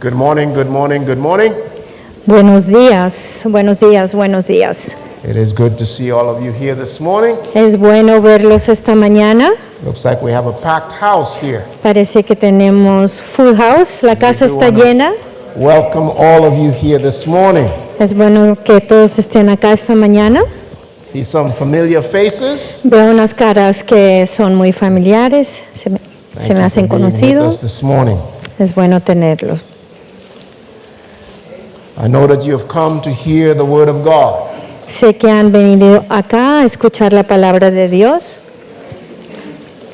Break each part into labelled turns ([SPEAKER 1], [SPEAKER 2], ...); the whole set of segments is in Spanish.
[SPEAKER 1] Good morning, good morning, good morning.
[SPEAKER 2] Buenos días, buenos días, buenos días.
[SPEAKER 1] It is good to see all of you here this morning.
[SPEAKER 2] Es bueno verlos esta mañana.
[SPEAKER 1] Looks like we have a packed house here.
[SPEAKER 2] Parece que tenemos full house, la casa está llena.
[SPEAKER 1] Welcome all of you here this morning.
[SPEAKER 2] Es bueno que todos estén acá esta mañana.
[SPEAKER 1] See some familiar faces.
[SPEAKER 2] Veo unas caras que son muy familiares, se me
[SPEAKER 1] Thank you
[SPEAKER 2] hacen
[SPEAKER 1] for being with us
[SPEAKER 2] conocidos.
[SPEAKER 1] this morning.
[SPEAKER 2] Es bueno tenerlos.
[SPEAKER 1] I know that you have come to hear the word of God.
[SPEAKER 2] Sé que han venido acá a escuchar la palabra de Dios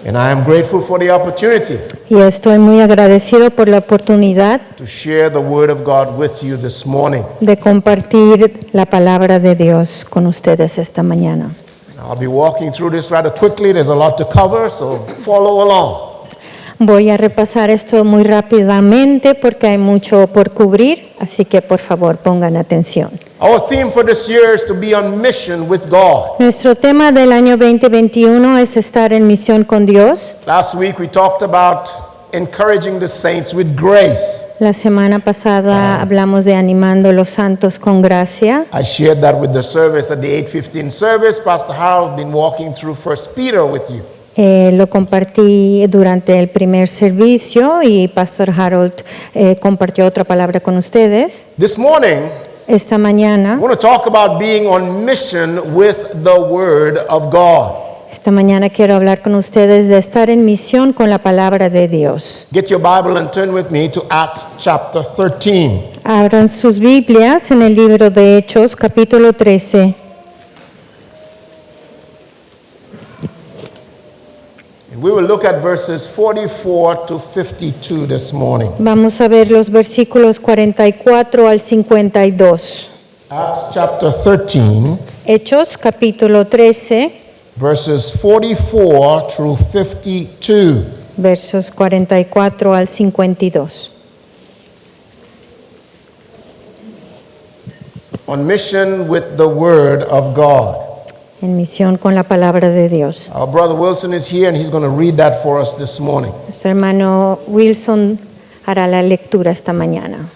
[SPEAKER 1] And I am grateful for the opportunity
[SPEAKER 2] y estoy muy agradecido por la oportunidad
[SPEAKER 1] to share the word of God with you this morning.
[SPEAKER 2] de compartir la palabra de Dios con ustedes esta mañana.
[SPEAKER 1] I'll be walking through this rather quickly. There's a lot to cover, so follow along.
[SPEAKER 2] Voy a repasar esto muy rápidamente porque hay mucho por cubrir, así que por favor pongan atención.
[SPEAKER 1] Our theme for this year is to be on mission with God.
[SPEAKER 2] Nuestro tema del año 2021 es estar en misión con Dios.
[SPEAKER 1] Last week we talked about encouraging the saints with grace.
[SPEAKER 2] La semana pasada hablamos de animando a los santos con gracia.
[SPEAKER 1] I shared that with the service at the 8:15 service. Pastor Harold been walking through 1 Peter with you.
[SPEAKER 2] Lo compartí durante el primer servicio y Pastor Harold compartió otra palabra con ustedes.
[SPEAKER 1] This morning,
[SPEAKER 2] Esta
[SPEAKER 1] I
[SPEAKER 2] mañana
[SPEAKER 1] want to talk about being on mission with the Word of God.
[SPEAKER 2] quiero hablar con ustedes de estar en misión con la palabra de Dios.
[SPEAKER 1] Get your Bible and turn with me to Acts chapter 13.
[SPEAKER 2] Abran sus Biblias en el libro de Hechos, capítulo 13.
[SPEAKER 1] And we will look at verses 44 to 52 this morning.
[SPEAKER 2] Vamos a ver los versículos 44 al 52.
[SPEAKER 1] Acts chapter 13,
[SPEAKER 2] Hechos, capítulo 13,
[SPEAKER 1] verses 44 through 52.
[SPEAKER 2] versos 44 al 52.
[SPEAKER 1] On mission with the Word of God.
[SPEAKER 2] En misión con la palabra de Dios.
[SPEAKER 1] Our brother Wilson is here and he's going to read that for us this morning.
[SPEAKER 2] Nuestro hermano Wilson hará la lectura esta mañana.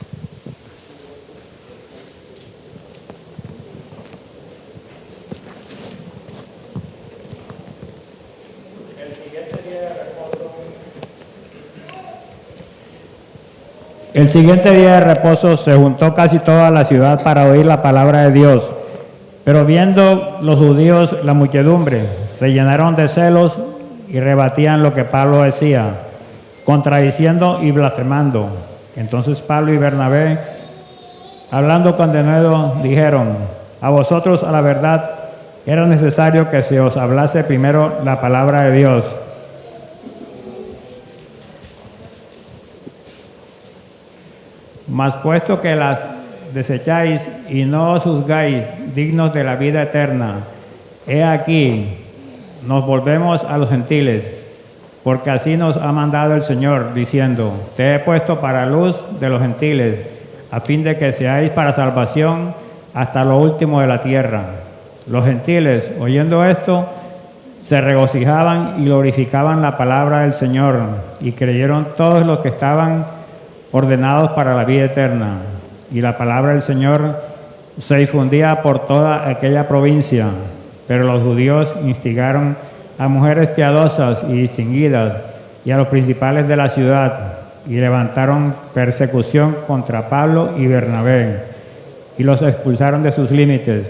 [SPEAKER 3] El siguiente día de reposo se juntó casi toda la ciudad para oír la palabra de Dios. Pero viendo los judíos la muchedumbre, se llenaron de celos y rebatían lo que Pablo decía, contradiciendo y blasfemando. Entonces Pablo y Bernabé, hablando con denuedo, dijeron: a vosotros a la verdad era necesario que se os hablase primero la palabra de Dios. Mas puesto que las desecháis y no os juzgáis dignos de la vida eterna, he aquí, nos volvemos a los gentiles, porque así nos ha mandado el Señor, diciendo: te he puesto para luz de los gentiles, a fin de que seáis para salvación hasta lo último de la tierra. Los gentiles, oyendo esto, se regocijaban y glorificaban la palabra del Señor, y creyeron todos los que estaban ordenados para la vida eterna. Y la palabra del Señor se difundía por toda aquella provincia, pero los judíos instigaron a mujeres piadosas y distinguidas y a los principales de la ciudad, y levantaron persecución contra Pablo y Bernabé, y los expulsaron de sus límites.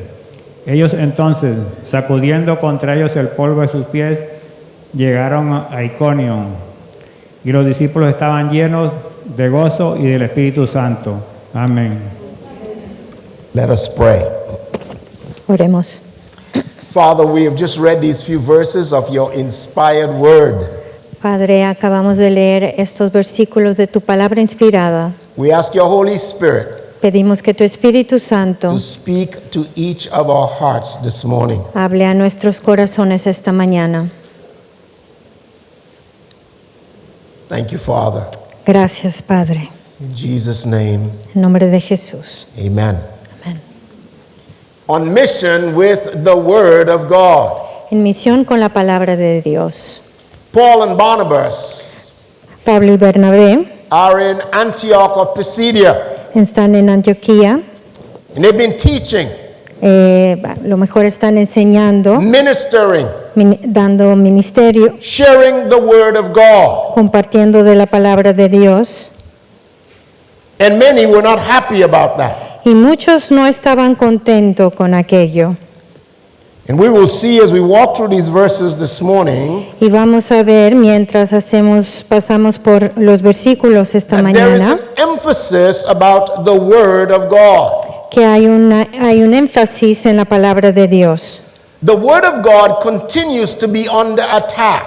[SPEAKER 3] Ellos entonces, sacudiendo contra ellos el polvo de sus pies, llegaron a Iconio, y los discípulos estaban llenos de gozo y del Espíritu Santo. Amén.
[SPEAKER 1] Let us pray.
[SPEAKER 2] Oremos.
[SPEAKER 1] Father, we have just read these few verses of your inspired word.
[SPEAKER 2] Padre, acabamos de leer estos versículos de tu palabra inspirada.
[SPEAKER 1] We ask your Holy Spirit
[SPEAKER 2] Pedimos que tu Espíritu Santo
[SPEAKER 1] to speak to each of our hearts this morning.
[SPEAKER 2] hable a nuestros corazones esta mañana.
[SPEAKER 1] Thank you, Father.
[SPEAKER 2] Gracias, Padre.
[SPEAKER 1] In Jesus' name,
[SPEAKER 2] En nombre de Jesús.
[SPEAKER 1] amen.
[SPEAKER 2] Amén.
[SPEAKER 1] On mission with the Word of God.
[SPEAKER 2] En misión con la palabra de Dios.
[SPEAKER 1] Paul and Barnabas,
[SPEAKER 2] Pablo y Bernabé,
[SPEAKER 1] are in Antioch of Pisidia,
[SPEAKER 2] están en Antioquía.
[SPEAKER 1] and they've been teaching,
[SPEAKER 2] A lo mejor están enseñando,
[SPEAKER 1] ministering,
[SPEAKER 2] dando ministerio,
[SPEAKER 1] sharing the word of God.
[SPEAKER 2] compartiendo de la palabra de Dios.
[SPEAKER 1] And many were not happy about that.
[SPEAKER 2] Y muchos no estaban contentos con aquello.
[SPEAKER 1] And we will see as we walk through these verses this morning
[SPEAKER 2] Y vamos a ver mientras pasamos por los versículos esta
[SPEAKER 1] that there is
[SPEAKER 2] mañana
[SPEAKER 1] an emphasis about the word of God.
[SPEAKER 2] que hay un énfasis en la palabra de Dios.
[SPEAKER 1] The word of God continues to be under attack.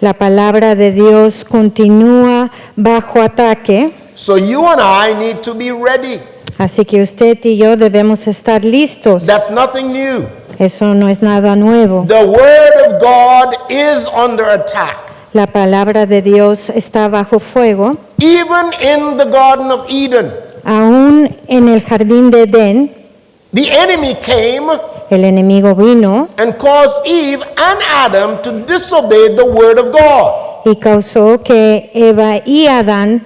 [SPEAKER 2] La palabra de Dios continúa bajo ataque,
[SPEAKER 1] So you and I need to be ready.
[SPEAKER 2] así que usted y yo debemos estar listos.
[SPEAKER 1] That's nothing new.
[SPEAKER 2] Eso no es nada nuevo.
[SPEAKER 1] The word of God is under attack.
[SPEAKER 2] La palabra de Dios está bajo fuego.
[SPEAKER 1] Even in the Garden of Eden,
[SPEAKER 2] Aún en el jardín de Edén,
[SPEAKER 1] the enemy came
[SPEAKER 2] el enemigo vino
[SPEAKER 1] and caused Eve and Adam to disobey the word of God.
[SPEAKER 2] y causó que Eva y Adán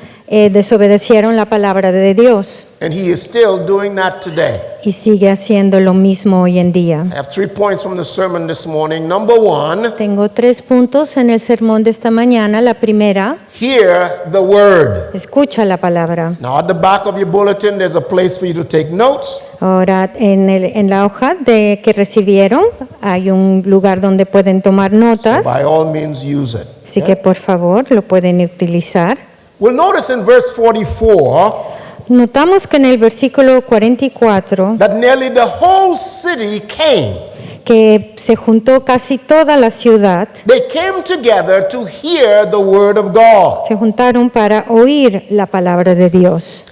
[SPEAKER 2] desobedecieron la palabra de Dios.
[SPEAKER 1] And he is still doing that today.
[SPEAKER 2] Y sigue haciendo lo mismo hoy en día.
[SPEAKER 1] I have 3 points from the sermon this morning. Number 1,
[SPEAKER 2] Tengo 3 puntos en el sermón de esta mañana. La primera,
[SPEAKER 1] hear the word.
[SPEAKER 2] escucha la palabra.
[SPEAKER 1] Now, at the back of your bulletin, there's a place for you to take notes.
[SPEAKER 2] Ahora, en la hoja que recibieron, hay un lugar donde pueden tomar notas.
[SPEAKER 1] By all means, use it.
[SPEAKER 2] Así que, por favor, lo pueden utilizar.
[SPEAKER 1] We'll notice in verse 44
[SPEAKER 2] Notamos que en el versículo 44
[SPEAKER 1] that nearly the whole city came.
[SPEAKER 2] que se juntó casi toda la ciudad,
[SPEAKER 1] They came together to hear the word of God.
[SPEAKER 2] se juntaron para oír la palabra de Dios.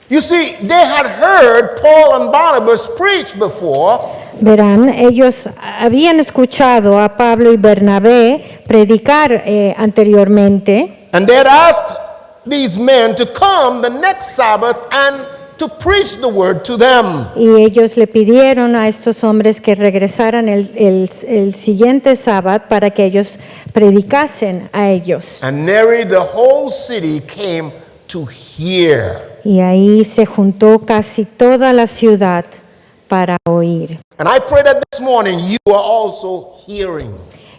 [SPEAKER 1] You see, they had heard Paul and Barnabas preach before,
[SPEAKER 2] Verán, ellos habían escuchado a Pablo y Bernabé predicar anteriormente
[SPEAKER 1] and they had asked these men to come the next Sabbath and to preach the word to them.
[SPEAKER 2] y ellos le pidieron a estos hombres que regresaran el siguiente sábado para que ellos predicasen a ellos.
[SPEAKER 1] And nearly the whole city came to hear.
[SPEAKER 2] Y ahí se juntó casi toda la ciudad para oír.
[SPEAKER 1] And I pray that this morning you are also hearing.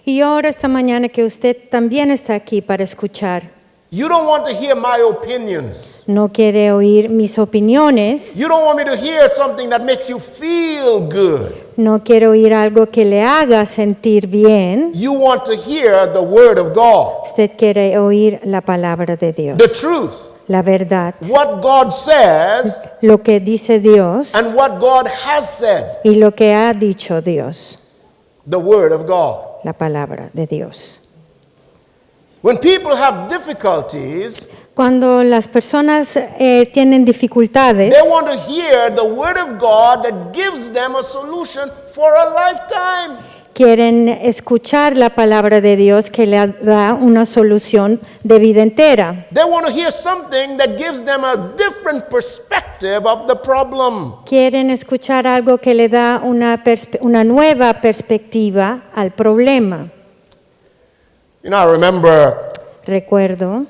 [SPEAKER 2] Y ahora esta mañana que usted también está aquí para escuchar.
[SPEAKER 1] You don't want to hear my opinions.
[SPEAKER 2] No quiere oír mis opiniones,
[SPEAKER 1] You don't want me to hear something that makes you feel good.
[SPEAKER 2] no quiere oír algo que le haga sentir bien.
[SPEAKER 1] You want to hear the word of God,
[SPEAKER 2] Usted quiere oír la palabra de Dios,
[SPEAKER 1] the truth,
[SPEAKER 2] la verdad,
[SPEAKER 1] what God says
[SPEAKER 2] lo que dice Dios
[SPEAKER 1] and what God has said,
[SPEAKER 2] y lo que ha dicho Dios,
[SPEAKER 1] the word of God.
[SPEAKER 2] la palabra de Dios.
[SPEAKER 1] When people have difficulties,
[SPEAKER 2] Cuando las personas tienen dificultades,
[SPEAKER 1] they want to hear the word of God that gives them a solution for a lifetime.
[SPEAKER 2] quieren escuchar la palabra de Dios que le da una solución de vida entera.
[SPEAKER 1] They want to hear something that gives them a different perspective of the problem.
[SPEAKER 2] Quieren escuchar algo que le da una nueva perspectiva al problema.
[SPEAKER 1] You know, I remember
[SPEAKER 2] Recuerdo,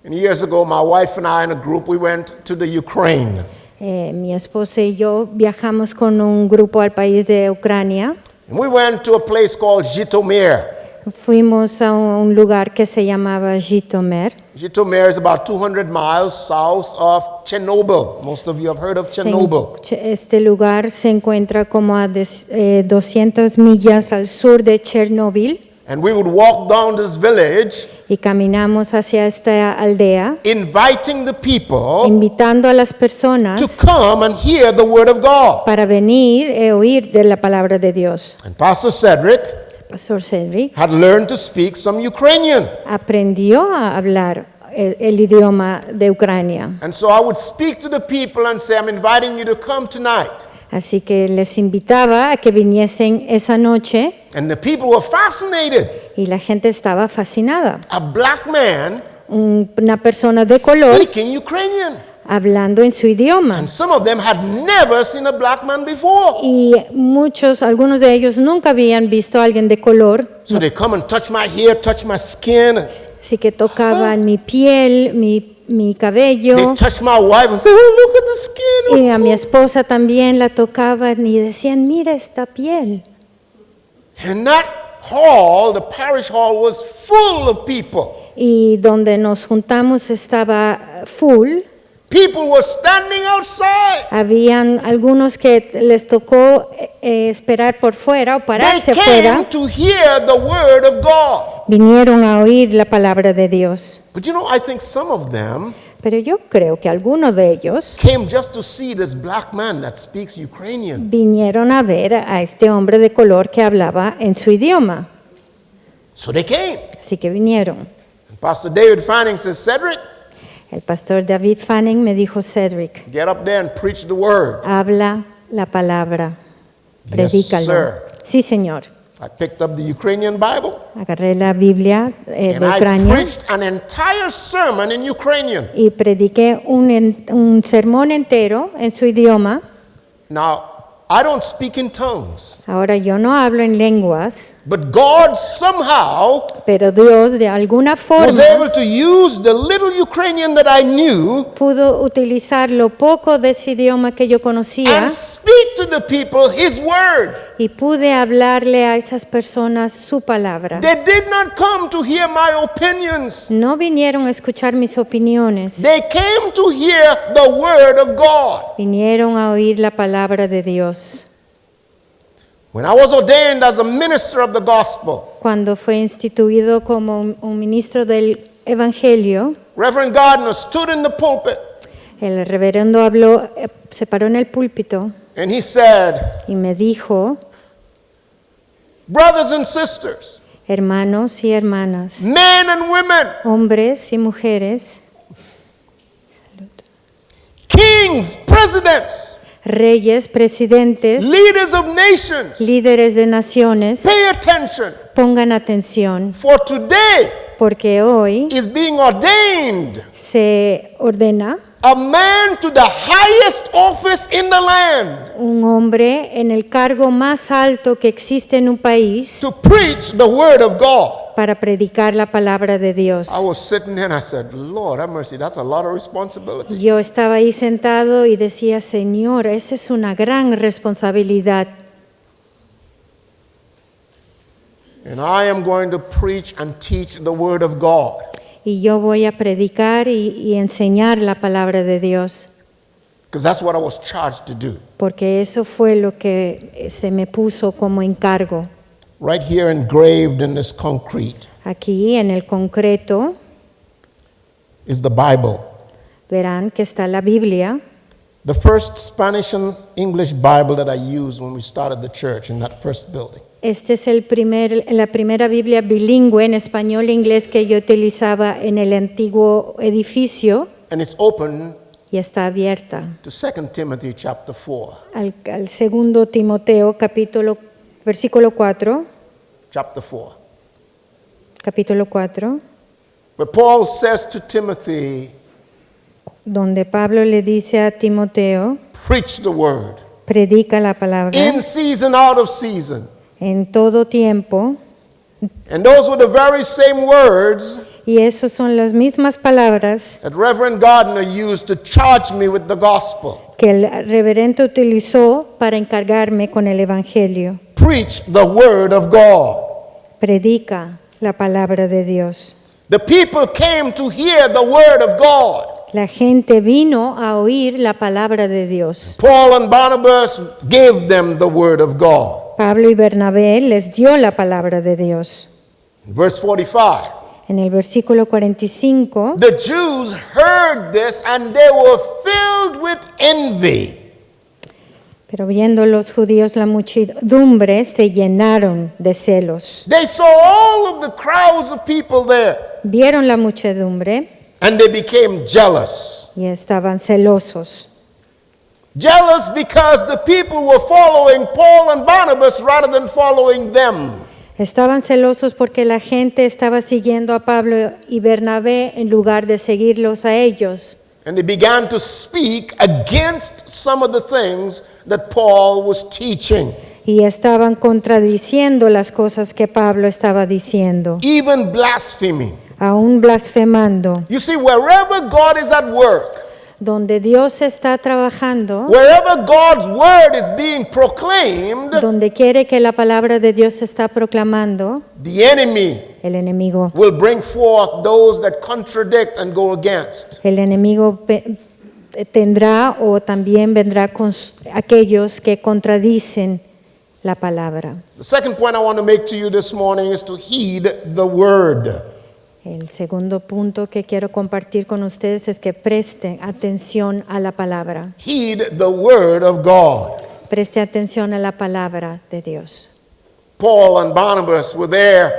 [SPEAKER 1] years ago, my wife and I and a group, we went to the Ukraine.
[SPEAKER 2] mi esposa y yo viajamos con un grupo al país de Ucrania.
[SPEAKER 1] And we went to a place called Zhytomyr.
[SPEAKER 2] Fuimos a un lugar que se llamaba Zhytomyr.
[SPEAKER 1] Zhytomyr is about 200 miles south of Chernobyl. Most of you have heard of Chernobyl.
[SPEAKER 2] Este lugar se encuentra como a 200 millas al sur de Chernobyl.
[SPEAKER 1] And we would walk down this village,
[SPEAKER 2] Y caminamos hacia esta aldea,
[SPEAKER 1] inviting the people
[SPEAKER 2] invitando a las
[SPEAKER 1] to
[SPEAKER 2] personas
[SPEAKER 1] come and hear the word of God.
[SPEAKER 2] para venir e oír de la palabra de Dios.
[SPEAKER 1] And Pastor Cedric
[SPEAKER 2] Pastor Cedric
[SPEAKER 1] had learned to speak some Ukrainian.
[SPEAKER 2] aprendió a hablar el idioma de Ucrania.
[SPEAKER 1] And so I would speak to the people and say, I'm inviting you to come tonight.
[SPEAKER 2] Así que les invitaba a que viniesen esa noche
[SPEAKER 1] And the people were fascinated.
[SPEAKER 2] y la gente estaba fascinada.
[SPEAKER 1] A black man
[SPEAKER 2] Una persona de color
[SPEAKER 1] speaking Ukrainian.
[SPEAKER 2] hablando en su idioma.
[SPEAKER 1] And some of them had never seen a black man before.
[SPEAKER 2] Y algunos de ellos nunca habían visto a alguien de color,
[SPEAKER 1] So they come and touch my hair, touch my skin.
[SPEAKER 2] así que tocaban mi piel, mi cabello,
[SPEAKER 1] They touch my wife and say, oh, look at the skin.
[SPEAKER 2] y a mi esposa también la tocaban y decían, mira esta piel.
[SPEAKER 1] And that hall, the parish hall, was full of people.
[SPEAKER 2] Y donde nos juntamos estaba full.
[SPEAKER 1] People were standing outside.
[SPEAKER 2] Habían algunos que les tocó esperar por fuera o
[SPEAKER 1] They
[SPEAKER 2] pararse
[SPEAKER 1] came
[SPEAKER 2] fuera.
[SPEAKER 1] to hear the word of God.
[SPEAKER 2] Vinieron a oír la palabra de Dios.
[SPEAKER 1] But you know, I think some of them
[SPEAKER 2] Pero yo creo que algunos de ellos
[SPEAKER 1] came just to see this black man that speaks Ukrainian.
[SPEAKER 2] vinieron a ver a este hombre de color que hablaba en su idioma.
[SPEAKER 1] So they came.
[SPEAKER 2] Así que vinieron.
[SPEAKER 1] And Pastor David Fanning says, Cedric,
[SPEAKER 2] El pastor David Fanning me dijo, Cedric,
[SPEAKER 1] get up there and preach the word.
[SPEAKER 2] habla la palabra,
[SPEAKER 1] Yes,
[SPEAKER 2] predícalo.
[SPEAKER 1] sir.
[SPEAKER 2] Sí, Señor.
[SPEAKER 1] I picked up the Ukrainian Bible
[SPEAKER 2] Agarré la Biblia de
[SPEAKER 1] and I
[SPEAKER 2] Ucrania
[SPEAKER 1] preached an entire sermon in Ukrainian.
[SPEAKER 2] y prediqué un sermón entero en su idioma.
[SPEAKER 1] Now, I don't speak in tongues,
[SPEAKER 2] Ahora yo no hablo en lenguas,
[SPEAKER 1] but God somehow
[SPEAKER 2] pero Dios de alguna
[SPEAKER 1] was
[SPEAKER 2] forma
[SPEAKER 1] able to use the little Ukrainian that I knew
[SPEAKER 2] pudo utilizar lo poco de ese idioma que yo conocía
[SPEAKER 1] and speak to the people His word.
[SPEAKER 2] y pude hablarle a esas personas su palabra.
[SPEAKER 1] They did not come to hear my opinions.
[SPEAKER 2] No vinieron a escuchar mis opiniones,
[SPEAKER 1] They came to hear the word of God.
[SPEAKER 2] vinieron a oír la palabra de Dios.
[SPEAKER 1] When I was ordained as a minister of the gospel,
[SPEAKER 2] Cuando fue instituido como un ministro del Evangelio,
[SPEAKER 1] Reverend Gardner stood in the pulpit
[SPEAKER 2] el reverendo habló, se paró en el púlpito
[SPEAKER 1] and he said,
[SPEAKER 2] y me dijo,
[SPEAKER 1] brothers and sisters,
[SPEAKER 2] hermanos y hermanas,
[SPEAKER 1] men and women,
[SPEAKER 2] hombres y mujeres,
[SPEAKER 1] kings, presidents,
[SPEAKER 2] reyes, presidentes,
[SPEAKER 1] leaders of nations,
[SPEAKER 2] líderes de naciones,
[SPEAKER 1] pay attention,
[SPEAKER 2] pongan atención,
[SPEAKER 1] for today
[SPEAKER 2] porque hoy
[SPEAKER 1] is being ordained
[SPEAKER 2] se ordena
[SPEAKER 1] a man to the highest office in the land
[SPEAKER 2] un hombre en el cargo más alto que existe en un país
[SPEAKER 1] to preach the word of God.
[SPEAKER 2] para predicar la palabra de Dios.
[SPEAKER 1] I was sitting there and I said, Lord, have mercy, that's a lot of responsibility.
[SPEAKER 2] Yo estaba ahí sentado y decía, Señor, esa es una gran responsabilidad.
[SPEAKER 1] And I am going to preach and teach the word of God.
[SPEAKER 2] Y yo voy a predicar y enseñar la palabra de Dios,
[SPEAKER 1] Because that's what I was charged to do.
[SPEAKER 2] porque eso fue lo que se me puso como encargo.
[SPEAKER 1] Right here engraved in this concrete
[SPEAKER 2] Aquí en el concreto
[SPEAKER 1] is the Bible.
[SPEAKER 2] verán que está la Biblia,
[SPEAKER 1] The first Spanish and English Bible that I used when we started the church in that first building.
[SPEAKER 2] Este es la primera Biblia bilingüe en español e inglés que yo utilizaba en el antiguo edificio
[SPEAKER 1] And it's open
[SPEAKER 2] y está abierta
[SPEAKER 1] to 2 Timothy chapter 4.
[SPEAKER 2] al segundo Timoteo versículo 4,
[SPEAKER 1] Chapter 4.
[SPEAKER 2] capítulo 4,
[SPEAKER 1] But Paul says to Timothy,
[SPEAKER 2] donde Pablo le dice a Timoteo,
[SPEAKER 1] preach the word.
[SPEAKER 2] predica la palabra
[SPEAKER 1] In season, out of season.
[SPEAKER 2] en todo tiempo,
[SPEAKER 1] And those were the very same words
[SPEAKER 2] y esas son las mismas palabras
[SPEAKER 1] that Reverend Gardner used to charge me with the gospel.
[SPEAKER 2] que el reverendo utilizó para encargarme con el Evangelio.
[SPEAKER 1] Preach the word of God.
[SPEAKER 2] Predica la palabra de Dios.
[SPEAKER 1] The people came to hear the word of God.
[SPEAKER 2] La gente vino a oír la palabra de Dios.
[SPEAKER 1] Paul and Barnabas gave them the word of God.
[SPEAKER 2] Pablo y Bernabé les dio la palabra de Dios.
[SPEAKER 1] Verse 45.
[SPEAKER 2] En el versículo 45,
[SPEAKER 1] The Jews heard this and they were filled with envy.
[SPEAKER 2] pero viendo los judíos la muchedumbre se llenaron de celos.
[SPEAKER 1] They saw all of the crowds of people there
[SPEAKER 2] Vieron la muchedumbre
[SPEAKER 1] and they became jealous.
[SPEAKER 2] y estaban celosos.
[SPEAKER 1] Jealous because the people were following Paul and Barnabas rather than following them.
[SPEAKER 2] Estaban celosos porque la gente estaba siguiendo a Pablo y Bernabé en lugar de seguirlos a ellos.
[SPEAKER 1] And they began to speak against some of the things that Paul was teaching,
[SPEAKER 2] y estaban contradiciendo las cosas que Pablo estaba diciendo,
[SPEAKER 1] even blaspheming.
[SPEAKER 2] aún blasfemando.
[SPEAKER 1] You see, wherever God is at work,
[SPEAKER 2] Donde Dios está trabajando,
[SPEAKER 1] wherever God's word is being proclaimed,
[SPEAKER 2] donde quiere que la palabra de Dios se está proclamando,
[SPEAKER 1] the enemy
[SPEAKER 2] el enemigo
[SPEAKER 1] will bring forth those that contradict and go against.
[SPEAKER 2] tendrá o también vendrá con aquellos que contradicen la palabra.
[SPEAKER 1] The second point I want to make to you this morning is to heed the word.
[SPEAKER 2] El segundo punto que quiero compartir con ustedes es que presten atención a la palabra.
[SPEAKER 1] Heed the word of God.
[SPEAKER 2] Preste atención a la palabra de Dios.
[SPEAKER 1] Paul and Barnabas were there,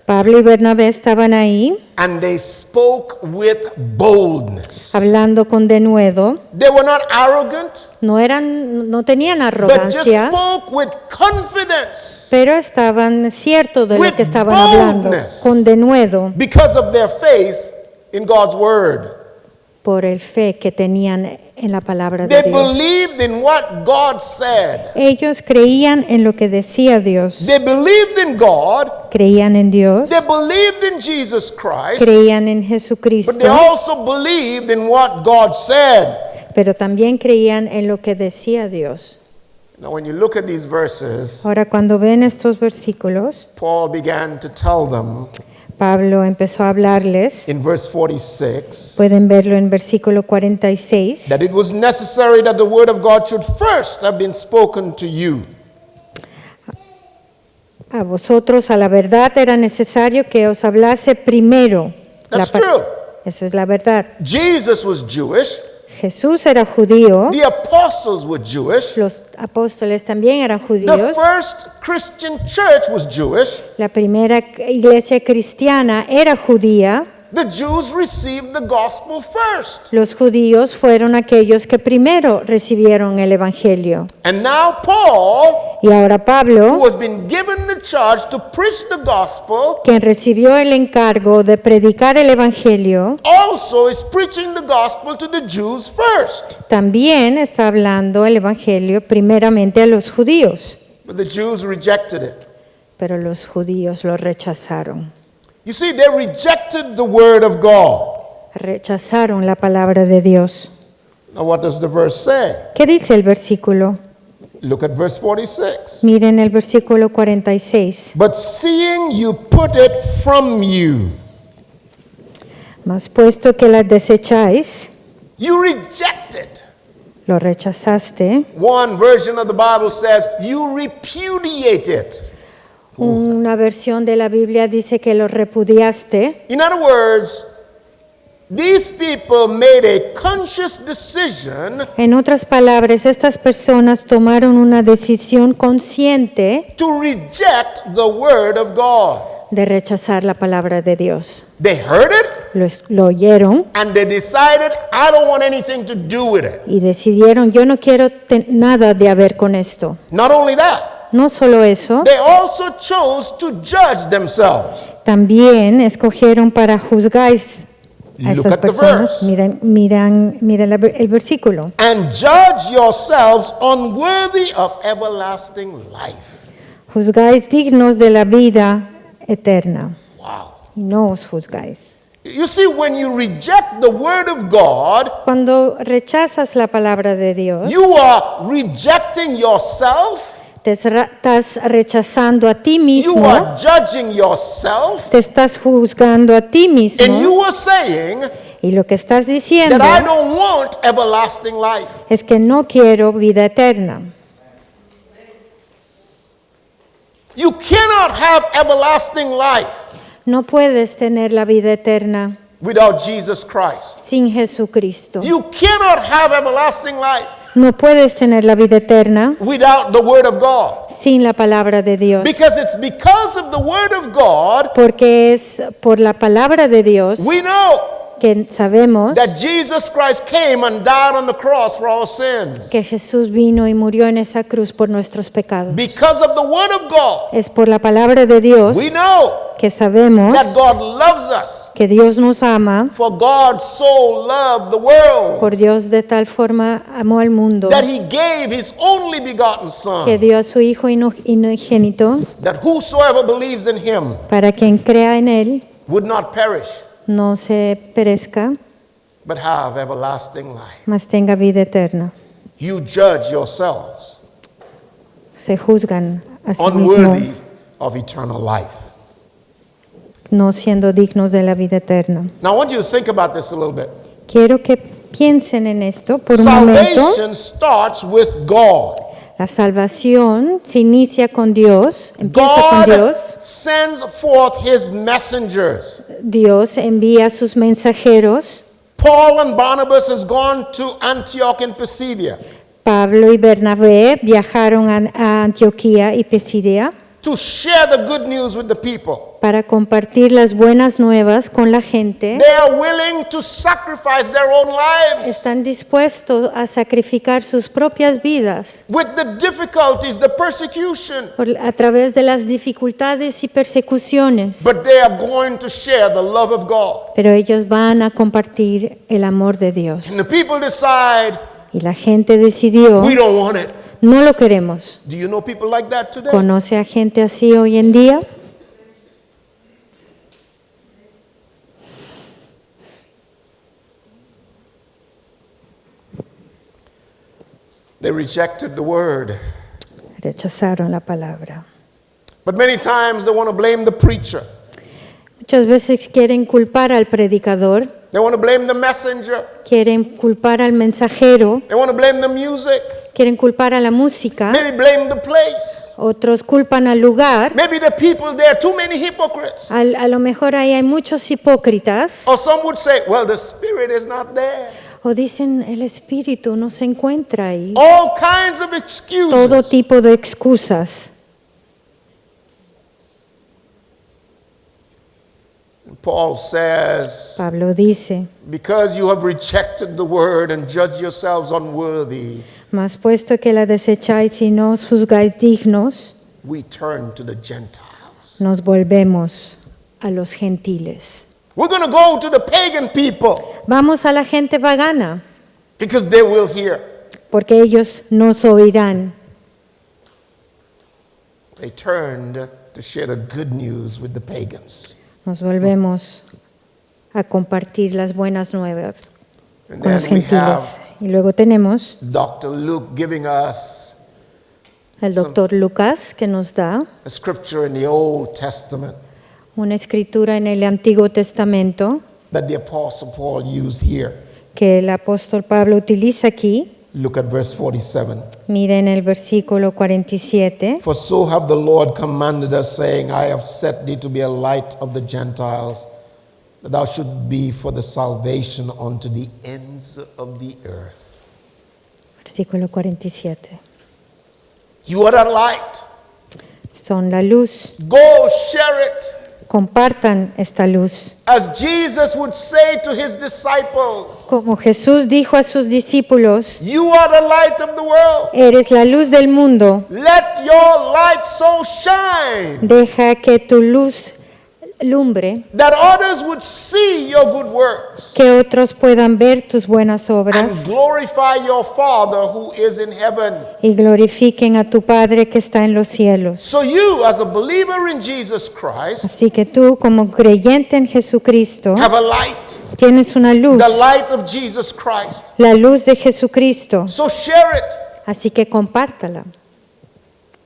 [SPEAKER 2] Pablo y Bernabé estaban ahí
[SPEAKER 1] and they spoke with boldness.
[SPEAKER 2] hablando con denuedo.
[SPEAKER 1] They were not arrogant,
[SPEAKER 2] No tenían
[SPEAKER 1] but just
[SPEAKER 2] arrogancia,
[SPEAKER 1] spoke with confidence
[SPEAKER 2] pero estaban ciertos de lo
[SPEAKER 1] With
[SPEAKER 2] que estaban hablando,
[SPEAKER 1] boldness.
[SPEAKER 2] con denuedo,
[SPEAKER 1] because of their faith in God's word.
[SPEAKER 2] por el fe que tenían en la palabra de
[SPEAKER 1] They
[SPEAKER 2] Dios.
[SPEAKER 1] believed in what God said.
[SPEAKER 2] Ellos creían en lo que decía Dios,
[SPEAKER 1] They believed in God.
[SPEAKER 2] creían en Dios,
[SPEAKER 1] They believed in Jesus Christ.
[SPEAKER 2] creían en
[SPEAKER 1] But they
[SPEAKER 2] Jesucristo,
[SPEAKER 1] also believed in what God said.
[SPEAKER 2] pero también creían en lo que decía Dios.
[SPEAKER 1] Now, when you look at these verses,
[SPEAKER 2] Ahora, cuando ven estos versículos,
[SPEAKER 1] Paul began to tell them
[SPEAKER 2] Pablo empezó a hablarles,
[SPEAKER 1] in verse 46
[SPEAKER 2] pueden verlo en versículo 46,
[SPEAKER 1] that it was necessary that the word of God should first have been spoken to you.
[SPEAKER 2] a vosotros, a la verdad, era necesario que os hablase primero.
[SPEAKER 1] That's true.
[SPEAKER 2] Eso es la verdad.
[SPEAKER 1] Jesus was Jewish.
[SPEAKER 2] Jesús era judío,
[SPEAKER 1] The apostles were Jewish.
[SPEAKER 2] los apóstoles también eran
[SPEAKER 1] The
[SPEAKER 2] judíos,
[SPEAKER 1] first Christian church was Jewish.
[SPEAKER 2] la primera iglesia cristiana era judía,
[SPEAKER 1] The Jews received the gospel first.
[SPEAKER 2] los judíos fueron aquellos que primero recibieron el evangelio.
[SPEAKER 1] And now Paul,
[SPEAKER 2] Y ahora
[SPEAKER 1] who
[SPEAKER 2] Pablo,
[SPEAKER 1] has been given the charge to preach the gospel,
[SPEAKER 2] quien recibió el encargo de predicar el evangelio,
[SPEAKER 1] also is preaching the gospel to the Jews first.
[SPEAKER 2] también está hablando el evangelio primeramente a los judíos,
[SPEAKER 1] But the Jews rejected it.
[SPEAKER 2] pero los judíos lo rechazaron.
[SPEAKER 1] You see, they rejected the word of God.
[SPEAKER 2] Rechazaron la palabra de Dios.
[SPEAKER 1] Now, what does the verse say?
[SPEAKER 2] ¿Qué dice el versículo?
[SPEAKER 1] Look at verse 46.
[SPEAKER 2] Miren el versículo 46.
[SPEAKER 1] But seeing you put it from you,
[SPEAKER 2] Mas puesto que la desecháis,
[SPEAKER 1] you reject it.
[SPEAKER 2] lo rechazaste.
[SPEAKER 1] One version of the Bible says you repudiate it.
[SPEAKER 2] Una versión de la Biblia dice que lo repudiaste.
[SPEAKER 1] In other words, these people made a conscious decision
[SPEAKER 2] En otras palabras, estas personas tomaron una decisión consciente
[SPEAKER 1] to reject the word of God.
[SPEAKER 2] de rechazar la palabra de Dios.
[SPEAKER 1] They heard it
[SPEAKER 2] Lo oyeron
[SPEAKER 1] and they decided, I don't want anything to do with it.
[SPEAKER 2] y decidieron, yo no quiero nada de ver con esto.
[SPEAKER 1] Not only that,
[SPEAKER 2] No solo eso,
[SPEAKER 1] they also chose to judge themselves.
[SPEAKER 2] también escogieron para juzgar a
[SPEAKER 1] Look
[SPEAKER 2] estas
[SPEAKER 1] at the
[SPEAKER 2] personas.
[SPEAKER 1] verse.
[SPEAKER 2] Miren el versículo.
[SPEAKER 1] And judge yourselves unworthy of everlasting life.
[SPEAKER 2] Juzgáis dignos de la vida eterna
[SPEAKER 1] Wow.
[SPEAKER 2] y no os juzgáis.
[SPEAKER 1] You see, when you reject the word of God,
[SPEAKER 2] Cuando rechazas la palabra de Dios,
[SPEAKER 1] you are rejecting yourself,
[SPEAKER 2] te estás rechazando a ti
[SPEAKER 1] you
[SPEAKER 2] mismo,
[SPEAKER 1] are judging yourself,
[SPEAKER 2] te estás juzgando a ti
[SPEAKER 1] and
[SPEAKER 2] mismo
[SPEAKER 1] you are saying
[SPEAKER 2] y lo que estás diciendo
[SPEAKER 1] that I don't want everlasting life.
[SPEAKER 2] es que no quiero vida eterna.
[SPEAKER 1] You cannot have everlasting life
[SPEAKER 2] No puedes tener la vida eterna
[SPEAKER 1] without Jesus Christ.
[SPEAKER 2] sin Jesucristo.
[SPEAKER 1] You cannot have everlasting life
[SPEAKER 2] No puedes tener la vida eterna
[SPEAKER 1] without the word of God.
[SPEAKER 2] sin la palabra de Dios.
[SPEAKER 1] Because it's because of the word of God
[SPEAKER 2] Porque es por la palabra de Dios
[SPEAKER 1] we know
[SPEAKER 2] que sabemos
[SPEAKER 1] that Jesus Christ came and died on the cross for our sins.
[SPEAKER 2] que Jesús vino y murió en esa cruz por nuestros pecados.
[SPEAKER 1] Because of the Word of God,
[SPEAKER 2] Es por la palabra de Dios
[SPEAKER 1] we know
[SPEAKER 2] que sabemos
[SPEAKER 1] that God loves us.
[SPEAKER 2] que Dios nos ama,
[SPEAKER 1] For God so loved the world
[SPEAKER 2] por Dios de tal forma amó al mundo
[SPEAKER 1] that He gave His only begotten
[SPEAKER 2] que
[SPEAKER 1] Son,
[SPEAKER 2] dio a su Hijo unigénito
[SPEAKER 1] that whosoever believes in Him
[SPEAKER 2] para quien crea en Él
[SPEAKER 1] would not perish,
[SPEAKER 2] no se perezca,
[SPEAKER 1] but have everlasting life.
[SPEAKER 2] mas tenga vida eterna.
[SPEAKER 1] You judge yourselves
[SPEAKER 2] Se juzgan a sí mismos,
[SPEAKER 1] unworthy of eternal life.
[SPEAKER 2] no siendo dignos de la vida eterna.
[SPEAKER 1] Now, I want you to think about this a little bit.
[SPEAKER 2] Quiero que piensen en esto por un momento.
[SPEAKER 1] Salvation starts with God.
[SPEAKER 2] La salvación se inicia con Dios, empieza con
[SPEAKER 1] God
[SPEAKER 2] Dios.
[SPEAKER 1] sends forth His messengers.
[SPEAKER 2] Dios envía a sus mensajeros.
[SPEAKER 1] Paul and Barnabas has gone to Antioch in Pisidia
[SPEAKER 2] Pablo y Bernabé viajaron a Antioquía y Pisidia
[SPEAKER 1] to share the good news with the people.
[SPEAKER 2] para compartir las buenas nuevas con la gente.
[SPEAKER 1] They are willing to sacrifice their own lives
[SPEAKER 2] Están dispuestos a sacrificar sus propias vidas
[SPEAKER 1] with the difficulties, the persecution,
[SPEAKER 2] a través de las dificultades y persecuciones.
[SPEAKER 1] but they are going to share the love of God.
[SPEAKER 2] Pero ellos van a compartir el amor de Dios.
[SPEAKER 1] And the people decide,
[SPEAKER 2] Y la gente decidió,
[SPEAKER 1] we don't want it.
[SPEAKER 2] no lo queremos.
[SPEAKER 1] Do you know people like that today?
[SPEAKER 2] ¿Conoce a gente así hoy en día?
[SPEAKER 1] They rejected the word.
[SPEAKER 2] Rechazaron la palabra.
[SPEAKER 1] But many times they want to blame the preacher.
[SPEAKER 2] Muchas veces quieren culpar al predicador,
[SPEAKER 1] They want to blame the messenger.
[SPEAKER 2] quieren culpar al mensajero,
[SPEAKER 1] They want to blame the music.
[SPEAKER 2] quieren culpar a la música,
[SPEAKER 1] Maybe blame the place.
[SPEAKER 2] otros culpan al lugar.
[SPEAKER 1] Maybe the people there, too many hypocrites.
[SPEAKER 2] A lo mejor ahí hay muchos hipócritas
[SPEAKER 1] Or some would say, well, the spirit is not there.
[SPEAKER 2] o dicen el espíritu no se encuentra ahí.
[SPEAKER 1] All kinds of excuses.
[SPEAKER 2] Todo tipo de excusas.
[SPEAKER 1] Paul says,
[SPEAKER 2] Pablo dice,
[SPEAKER 1] because you have rejected the word and judged yourselves unworthy,
[SPEAKER 2] mas puesto que la desecháis y no os juzgáis dignos,
[SPEAKER 1] we turn to the Gentiles.
[SPEAKER 2] nos volvemos a los gentiles.
[SPEAKER 1] We're going to go to the pagan people
[SPEAKER 2] Vamos a la gente pagana,
[SPEAKER 1] because they will hear.
[SPEAKER 2] porque ellos nos oirán.
[SPEAKER 1] They turned to share the good news with the pagans.
[SPEAKER 2] Nos volvemos a compartir las buenas nuevas
[SPEAKER 1] And
[SPEAKER 2] con los
[SPEAKER 1] then we
[SPEAKER 2] gentiles.
[SPEAKER 1] have
[SPEAKER 2] Y luego tenemos
[SPEAKER 1] Dr. Luke giving us
[SPEAKER 2] el doctor Lucas que nos da
[SPEAKER 1] a scripture in the Old Testament
[SPEAKER 2] una escritura en el Antiguo Testamento
[SPEAKER 1] that the Apostle Paul used here.
[SPEAKER 2] que el apóstol Pablo utiliza aquí.
[SPEAKER 1] Look at verse 47.
[SPEAKER 2] Miren el versículo 47.
[SPEAKER 1] For so have the Lord commanded us, saying, I have set thee to be a light of the Gentiles, that thou should be for the salvation unto the ends of the earth.
[SPEAKER 2] Versículo 47.
[SPEAKER 1] You are that light.
[SPEAKER 2] Son la luz.
[SPEAKER 1] Go share it.
[SPEAKER 2] Compartan esta luz.
[SPEAKER 1] As Jesus would say to his disciples,
[SPEAKER 2] Como Jesús dijo a sus discípulos,
[SPEAKER 1] you are the light of the world.
[SPEAKER 2] eres la luz del mundo.
[SPEAKER 1] Let your light so shine
[SPEAKER 2] Deja que tu luz lumbre,
[SPEAKER 1] that others would see your good works
[SPEAKER 2] que otros puedan ver tus buenas
[SPEAKER 1] and
[SPEAKER 2] obras
[SPEAKER 1] glorify your Father who is in heaven.
[SPEAKER 2] y glorifiquen a tu Padre que está en los cielos.
[SPEAKER 1] So you, as a believer in Jesus Christ,
[SPEAKER 2] Así que tú, como creyente en Jesucristo,
[SPEAKER 1] have a light,
[SPEAKER 2] tienes una luz,
[SPEAKER 1] the light of Jesus Christ.
[SPEAKER 2] la luz de Jesucristo.
[SPEAKER 1] So share it.
[SPEAKER 2] Así que compártala.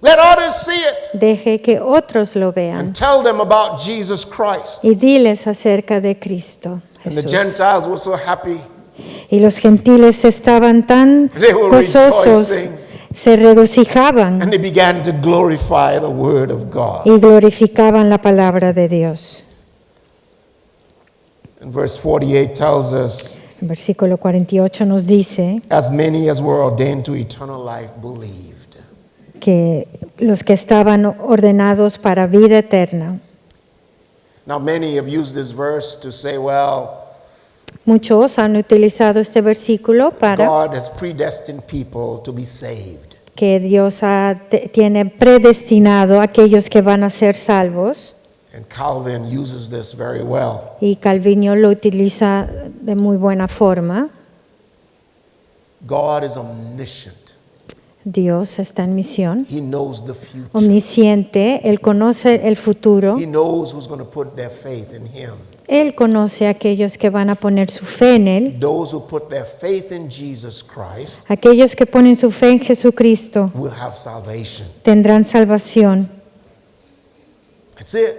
[SPEAKER 1] Let others see it
[SPEAKER 2] Deje que otros lo
[SPEAKER 1] and
[SPEAKER 2] vean
[SPEAKER 1] tell them about Jesus Christ.
[SPEAKER 2] y diles acerca de Cristo
[SPEAKER 1] And the
[SPEAKER 2] Jesús.
[SPEAKER 1] Gentiles were so happy.
[SPEAKER 2] Y los gentiles estaban tan
[SPEAKER 1] They were
[SPEAKER 2] gozosos,
[SPEAKER 1] rejoicing.
[SPEAKER 2] se regocijaban
[SPEAKER 1] And they began to glorify the word of God.
[SPEAKER 2] y glorificaban la palabra de Dios.
[SPEAKER 1] And verse 48 tells us,
[SPEAKER 2] El versículo 48 nos dice
[SPEAKER 1] as many as were ordained to eternal life believed.
[SPEAKER 2] que los que estaban ordenados para vida eterna.
[SPEAKER 1] Now, many have used this verse to say, well,
[SPEAKER 2] Muchos han utilizado este versículo para
[SPEAKER 1] God has predestined people to be saved.
[SPEAKER 2] que Dios tiene predestinado a aquellos que van a ser salvos.
[SPEAKER 1] And Calvin uses this very well.
[SPEAKER 2] Y Calvino lo utiliza de muy buena forma.
[SPEAKER 1] God is omniscient.
[SPEAKER 2] Dios está en misión.
[SPEAKER 1] He knows the future.
[SPEAKER 2] Omnisciente, Él conoce el futuro.
[SPEAKER 1] He knows who's going to put their faith in Him.
[SPEAKER 2] Él conoce a aquellos que van a poner su fe en Él.
[SPEAKER 1] Those who put their faith in Jesus Christ
[SPEAKER 2] Aquellos que ponen su fe en Jesucristo
[SPEAKER 1] will have salvation.
[SPEAKER 2] tendrán salvación.
[SPEAKER 1] That's it.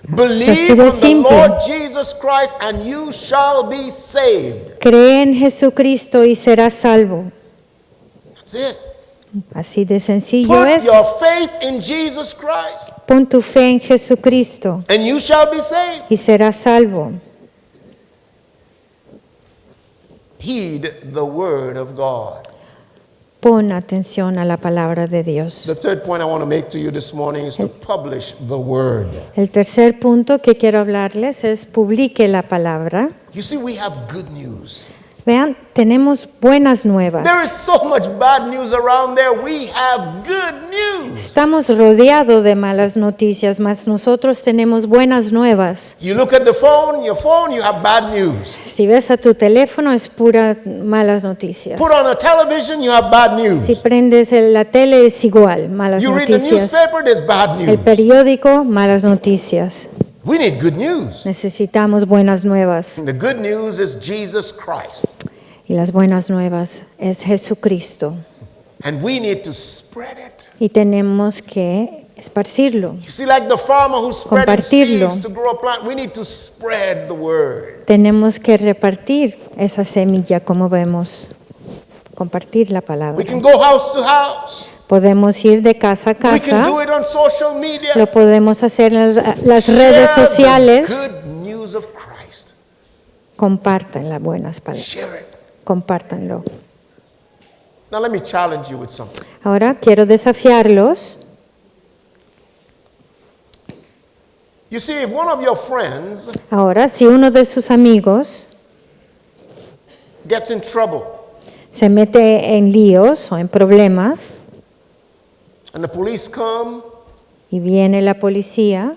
[SPEAKER 2] Así
[SPEAKER 1] Believe
[SPEAKER 2] de
[SPEAKER 1] on the
[SPEAKER 2] simple.
[SPEAKER 1] Lord Jesus Christ and you shall be saved.
[SPEAKER 2] Cree en Jesucristo y serás salvo.
[SPEAKER 1] That's it.
[SPEAKER 2] Así de sencillo
[SPEAKER 1] Put
[SPEAKER 2] es.
[SPEAKER 1] your faith in Jesus Christ
[SPEAKER 2] Pon tu fe en Jesucristo
[SPEAKER 1] and you shall be saved.
[SPEAKER 2] y serás salvo.
[SPEAKER 1] Heed the word of God.
[SPEAKER 2] Pon atención a la palabra de Dios.
[SPEAKER 1] The third point I want to make to you this morning is to publish the word.
[SPEAKER 2] El tercer punto que quiero hablarles es publique la palabra.
[SPEAKER 1] You see, we have good news.
[SPEAKER 2] Vean, tenemos buenas nuevas.
[SPEAKER 1] There is so much bad news around there. We have good news.
[SPEAKER 2] Estamos rodeados de malas noticias, mas nosotros tenemos buenas nuevas.
[SPEAKER 1] You look at the phone, your phone, you have bad news.
[SPEAKER 2] Si ves a tu teléfono es pura malas noticias.
[SPEAKER 1] Put on a television, you have bad news.
[SPEAKER 2] Si prendes la tele es igual, malas
[SPEAKER 1] You read the
[SPEAKER 2] noticias.
[SPEAKER 1] newspaper, there's bad
[SPEAKER 2] El
[SPEAKER 1] news.
[SPEAKER 2] periódico, malas noticias.
[SPEAKER 1] We need good news.
[SPEAKER 2] Necesitamos buenas nuevas.
[SPEAKER 1] And the good news is Jesus Christ.
[SPEAKER 2] Y las buenas nuevas es Jesucristo.
[SPEAKER 1] And we need to spread it.
[SPEAKER 2] Y tenemos que esparcirlo.
[SPEAKER 1] You see, like the farmer who's spreading
[SPEAKER 2] Compartirlo.
[SPEAKER 1] seeds to grow a plant, we need to spread the word.
[SPEAKER 2] Tenemos que repartir esa semilla como vemos. Compartir la
[SPEAKER 1] We
[SPEAKER 2] palabra.
[SPEAKER 1] can go house to house.
[SPEAKER 2] Podemos ir de casa a
[SPEAKER 1] We can
[SPEAKER 2] casa.
[SPEAKER 1] do it on social media.
[SPEAKER 2] Lo podemos hacer en las
[SPEAKER 1] Share
[SPEAKER 2] redes
[SPEAKER 1] the
[SPEAKER 2] sociales.
[SPEAKER 1] good news of Christ.
[SPEAKER 2] Compartan las buenas palabras.
[SPEAKER 1] Share it.
[SPEAKER 2] Compártanlo.
[SPEAKER 1] Now let me challenge you with something.
[SPEAKER 2] Ahora quiero desafiarlos.
[SPEAKER 1] You see, if one of your friends
[SPEAKER 2] Ahora, si uno de sus amigos
[SPEAKER 1] gets in trouble
[SPEAKER 2] se mete en líos o en problemas
[SPEAKER 1] and the police come,
[SPEAKER 2] y viene la policía,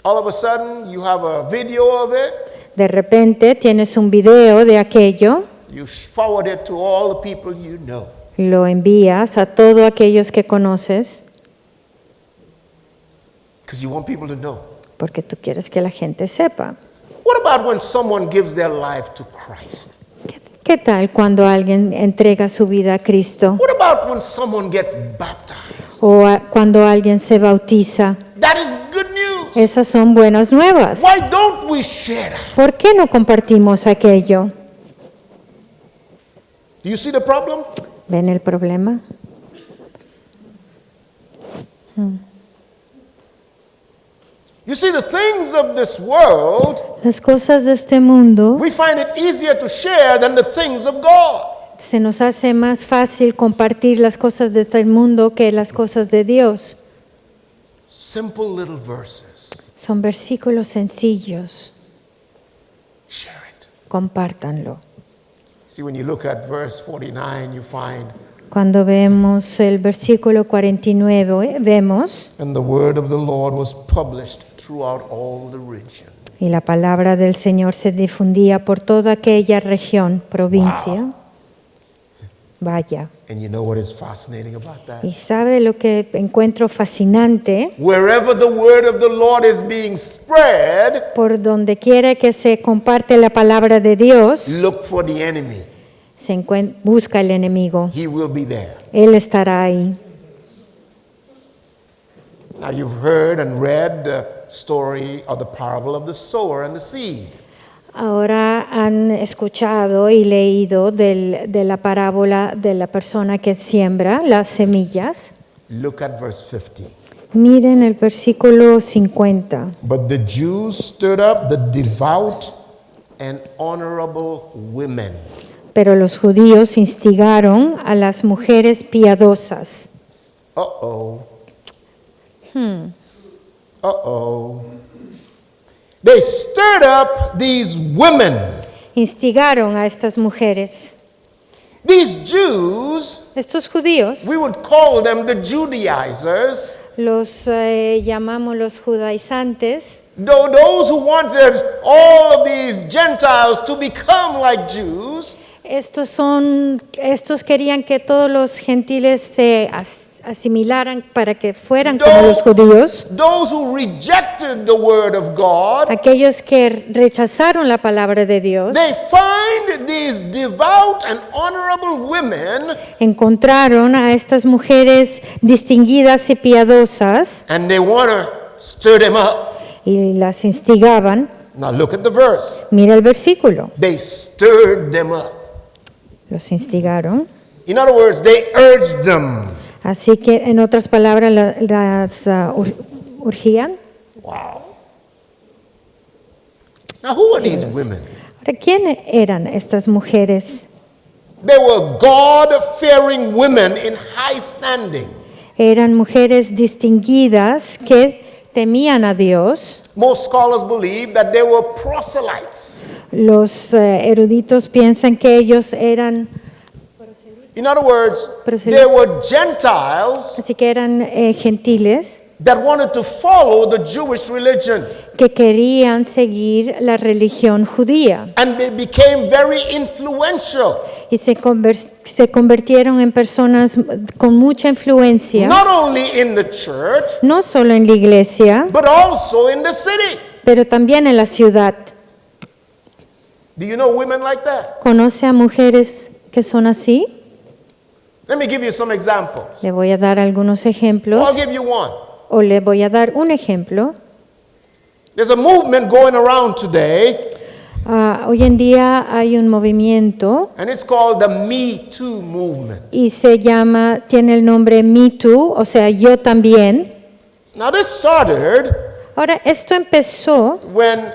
[SPEAKER 1] all of a sudden you have a video of it,
[SPEAKER 2] de repente tienes un video de aquello,
[SPEAKER 1] you forward it to all the people you know.
[SPEAKER 2] lo envías a todos aquellos que conoces
[SPEAKER 1] Because you want people to know.
[SPEAKER 2] porque tú quieres que la gente sepa.
[SPEAKER 1] What about when someone gives their life to Christ?
[SPEAKER 2] ¿Qué tal cuando alguien entrega su vida a Cristo
[SPEAKER 1] What about when someone gets baptized?
[SPEAKER 2] o cuando alguien se bautiza?
[SPEAKER 1] That is good news.
[SPEAKER 2] Esas son buenas nuevas.
[SPEAKER 1] Why don't we share that?
[SPEAKER 2] ¿Por qué no compartimos aquello?
[SPEAKER 1] Do you see the problem?
[SPEAKER 2] ¿Ven el problema?
[SPEAKER 1] You see, the things of this world,
[SPEAKER 2] Las cosas de este mundo
[SPEAKER 1] we find it easier to share than the things of God.
[SPEAKER 2] se nos hace más fácil compartir las cosas de este mundo que las cosas de Dios.
[SPEAKER 1] Simple little verses.
[SPEAKER 2] Son versículos sencillos.
[SPEAKER 1] Share it.
[SPEAKER 2] Compártanlo.
[SPEAKER 1] See, when you look at verse 49, you find,
[SPEAKER 2] Cuando vemos el versículo 49, vemos,
[SPEAKER 1] and the word of the Lord was published throughout all the region.
[SPEAKER 2] y la palabra del Señor se difundía por toda aquella región, provincia. Vaya.
[SPEAKER 1] And you know what is fascinating about that?
[SPEAKER 2] Y sabe lo que encuentro fascinante,
[SPEAKER 1] Wherever the word of the Lord is being spread,
[SPEAKER 2] por donde quiera que se comparte la palabra de Dios,
[SPEAKER 1] look for the enemy.
[SPEAKER 2] busca el enemigo.
[SPEAKER 1] He will be there.
[SPEAKER 2] Él estará ahí.
[SPEAKER 1] Now you've heard and read the story of the parable of the sower and the seed.
[SPEAKER 2] Ahora han escuchado y leído de la parábola de la persona que siembra las semillas.
[SPEAKER 1] Look at verse 50.
[SPEAKER 2] Miren el versículo 50.
[SPEAKER 1] But the Jews stood up, the devout and honorable women.
[SPEAKER 2] Pero los judíos instigaron a las mujeres piadosas.
[SPEAKER 1] Uh-oh. Uh-oh. They stirred up these women.
[SPEAKER 2] instigaron a estas mujeres.
[SPEAKER 1] These Jews,
[SPEAKER 2] Estos judíos,
[SPEAKER 1] we would call them the Judaizers,
[SPEAKER 2] los llamamos los judaizantes,
[SPEAKER 1] those who wanted all of these Gentiles to become like Jews.
[SPEAKER 2] estos querían que todos los gentiles se asimilaran para que fueran como los judíos.
[SPEAKER 1] Those who rejected the word of God,
[SPEAKER 2] Aquellos que rechazaron la palabra de Dios
[SPEAKER 1] they find these devout and honorable women,
[SPEAKER 2] encontraron a estas mujeres distinguidas y piadosas
[SPEAKER 1] and they want to stir them up.
[SPEAKER 2] y las instigaban.
[SPEAKER 1] Now look at the verse.
[SPEAKER 2] Mira el versículo.
[SPEAKER 1] They stirred them up.
[SPEAKER 2] Los instigaron.
[SPEAKER 1] In other words, they urged them.
[SPEAKER 2] Así que, en otras palabras, las urgían.
[SPEAKER 1] Wow. Now who are these women?
[SPEAKER 2] Ahora, ¿quién eran estas mujeres?
[SPEAKER 1] They were God-fearing women in high standing.
[SPEAKER 2] Eran mujeres distinguidas que temían a Dios.
[SPEAKER 1] Most scholars believe that they were proselytes.
[SPEAKER 2] Los eruditos piensan que ellos eran,
[SPEAKER 1] In other words,
[SPEAKER 2] Proselytes.
[SPEAKER 1] they were Gentiles
[SPEAKER 2] así que eran gentiles
[SPEAKER 1] that wanted to follow the Jewish religion.
[SPEAKER 2] que querían seguir la religión judía
[SPEAKER 1] And they became very influential,
[SPEAKER 2] y se convirtieron en personas con mucha influencia,
[SPEAKER 1] not only in the church,
[SPEAKER 2] no solo en la iglesia,
[SPEAKER 1] but also in the city.
[SPEAKER 2] pero también en la ciudad.
[SPEAKER 1] Do you know women like that?
[SPEAKER 2] ¿Conoce a mujeres que son así?
[SPEAKER 1] Let me give you some examples.
[SPEAKER 2] Le voy a dar algunos ejemplos
[SPEAKER 1] I'll give you one.
[SPEAKER 2] o le voy a dar un ejemplo.
[SPEAKER 1] There's a movement going around today,
[SPEAKER 2] Hoy en día hay un movimiento
[SPEAKER 1] and it's called the Me Too movement.
[SPEAKER 2] y tiene el nombre Me Too, o sea, yo también.
[SPEAKER 1] Now, this started
[SPEAKER 2] Ahora, esto empezó
[SPEAKER 1] when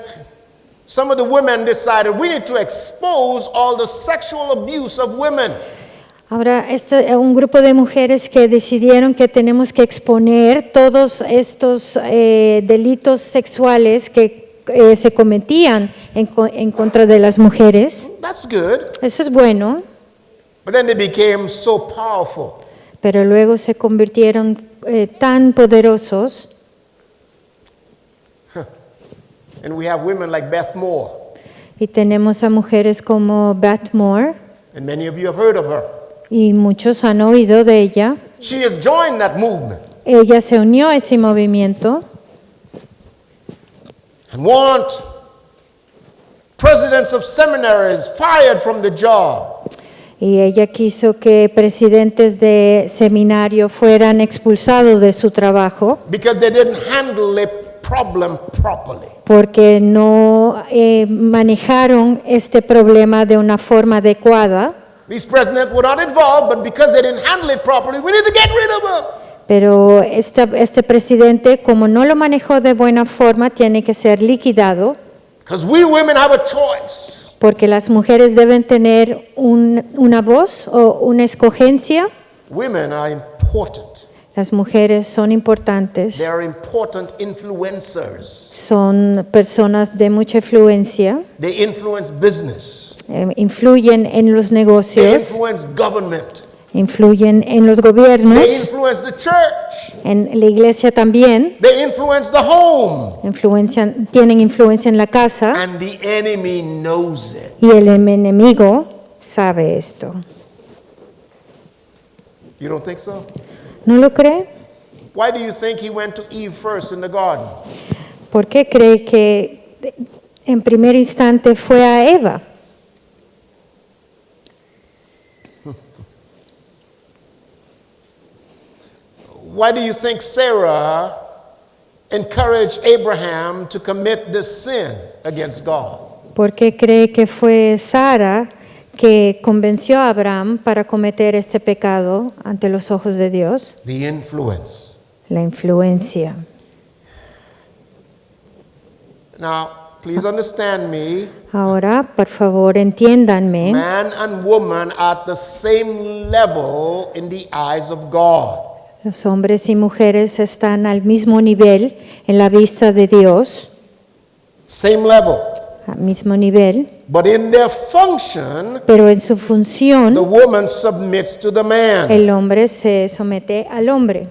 [SPEAKER 1] some of the women decided we need to expose all the sexual abuse of women.
[SPEAKER 2] Ahora, un grupo de mujeres que decidieron que tenemos que exponer todos estos delitos sexuales que se cometían en contra de las mujeres.
[SPEAKER 1] That's good.
[SPEAKER 2] Eso es bueno,
[SPEAKER 1] But then they became so powerful.
[SPEAKER 2] pero luego se convirtieron tan poderosos.
[SPEAKER 1] And we have women like Beth Moore,
[SPEAKER 2] Y tenemos a mujeres como Beth Moore,
[SPEAKER 1] and many of you have heard of her.
[SPEAKER 2] y muchos han oído de ella.
[SPEAKER 1] She has joined that movement
[SPEAKER 2] Ella se unió a ese movimiento
[SPEAKER 1] and want presidents of seminaries fired from the job.
[SPEAKER 2] y ella quiso que presidentes de seminario fueran expulsados de su trabajo
[SPEAKER 1] Because they didn't handle the problem properly.
[SPEAKER 2] porque no manejaron este problema de una forma adecuada.
[SPEAKER 1] These presidents were not involved, but because they didn't handle it properly, we need to get rid of them.
[SPEAKER 2] Pero este presidente, como no lo manejó de buena forma, tiene que ser liquidado
[SPEAKER 1] Because we women have a choice.
[SPEAKER 2] porque las mujeres deben tener una voz o una escogencia.
[SPEAKER 1] Women are important.
[SPEAKER 2] Las mujeres son importantes,
[SPEAKER 1] They are important influencers.
[SPEAKER 2] son personas de mucha influencia,
[SPEAKER 1] They influence business.
[SPEAKER 2] influyen en los
[SPEAKER 1] They
[SPEAKER 2] negocios,
[SPEAKER 1] influence government.
[SPEAKER 2] influyen en los
[SPEAKER 1] They
[SPEAKER 2] gobiernos,
[SPEAKER 1] influence the church.
[SPEAKER 2] en la iglesia también,
[SPEAKER 1] They influence the home.
[SPEAKER 2] tienen influencia en la casa
[SPEAKER 1] And the enemy knows it.
[SPEAKER 2] y el enemigo sabe esto.
[SPEAKER 1] You don't think so?
[SPEAKER 2] ¿No lo cree?
[SPEAKER 1] Why do you think he went to Eve first in the garden?
[SPEAKER 2] ¿Por qué cree que en primer instante fue a Eva?
[SPEAKER 1] Why do you think Sarah encouraged Abraham to commit this sin against God?
[SPEAKER 2] ¿Por qué cree que fue Sara que convenció a Abraham para cometer este pecado ante los ojos de Dios?
[SPEAKER 1] The influence.
[SPEAKER 2] La influencia.
[SPEAKER 1] Now, please understand me.
[SPEAKER 2] Ahora, por favor, entiéndanme.
[SPEAKER 1] Man and woman are at the same level in the eyes of God.
[SPEAKER 2] Los hombres y mujeres están al mismo nivel en la vista de Dios,
[SPEAKER 1] Same level.
[SPEAKER 2] al mismo nivel,
[SPEAKER 1] but in their function,
[SPEAKER 2] pero en su
[SPEAKER 1] the
[SPEAKER 2] función
[SPEAKER 1] woman submits to the man.
[SPEAKER 2] el hombre se somete al hombre.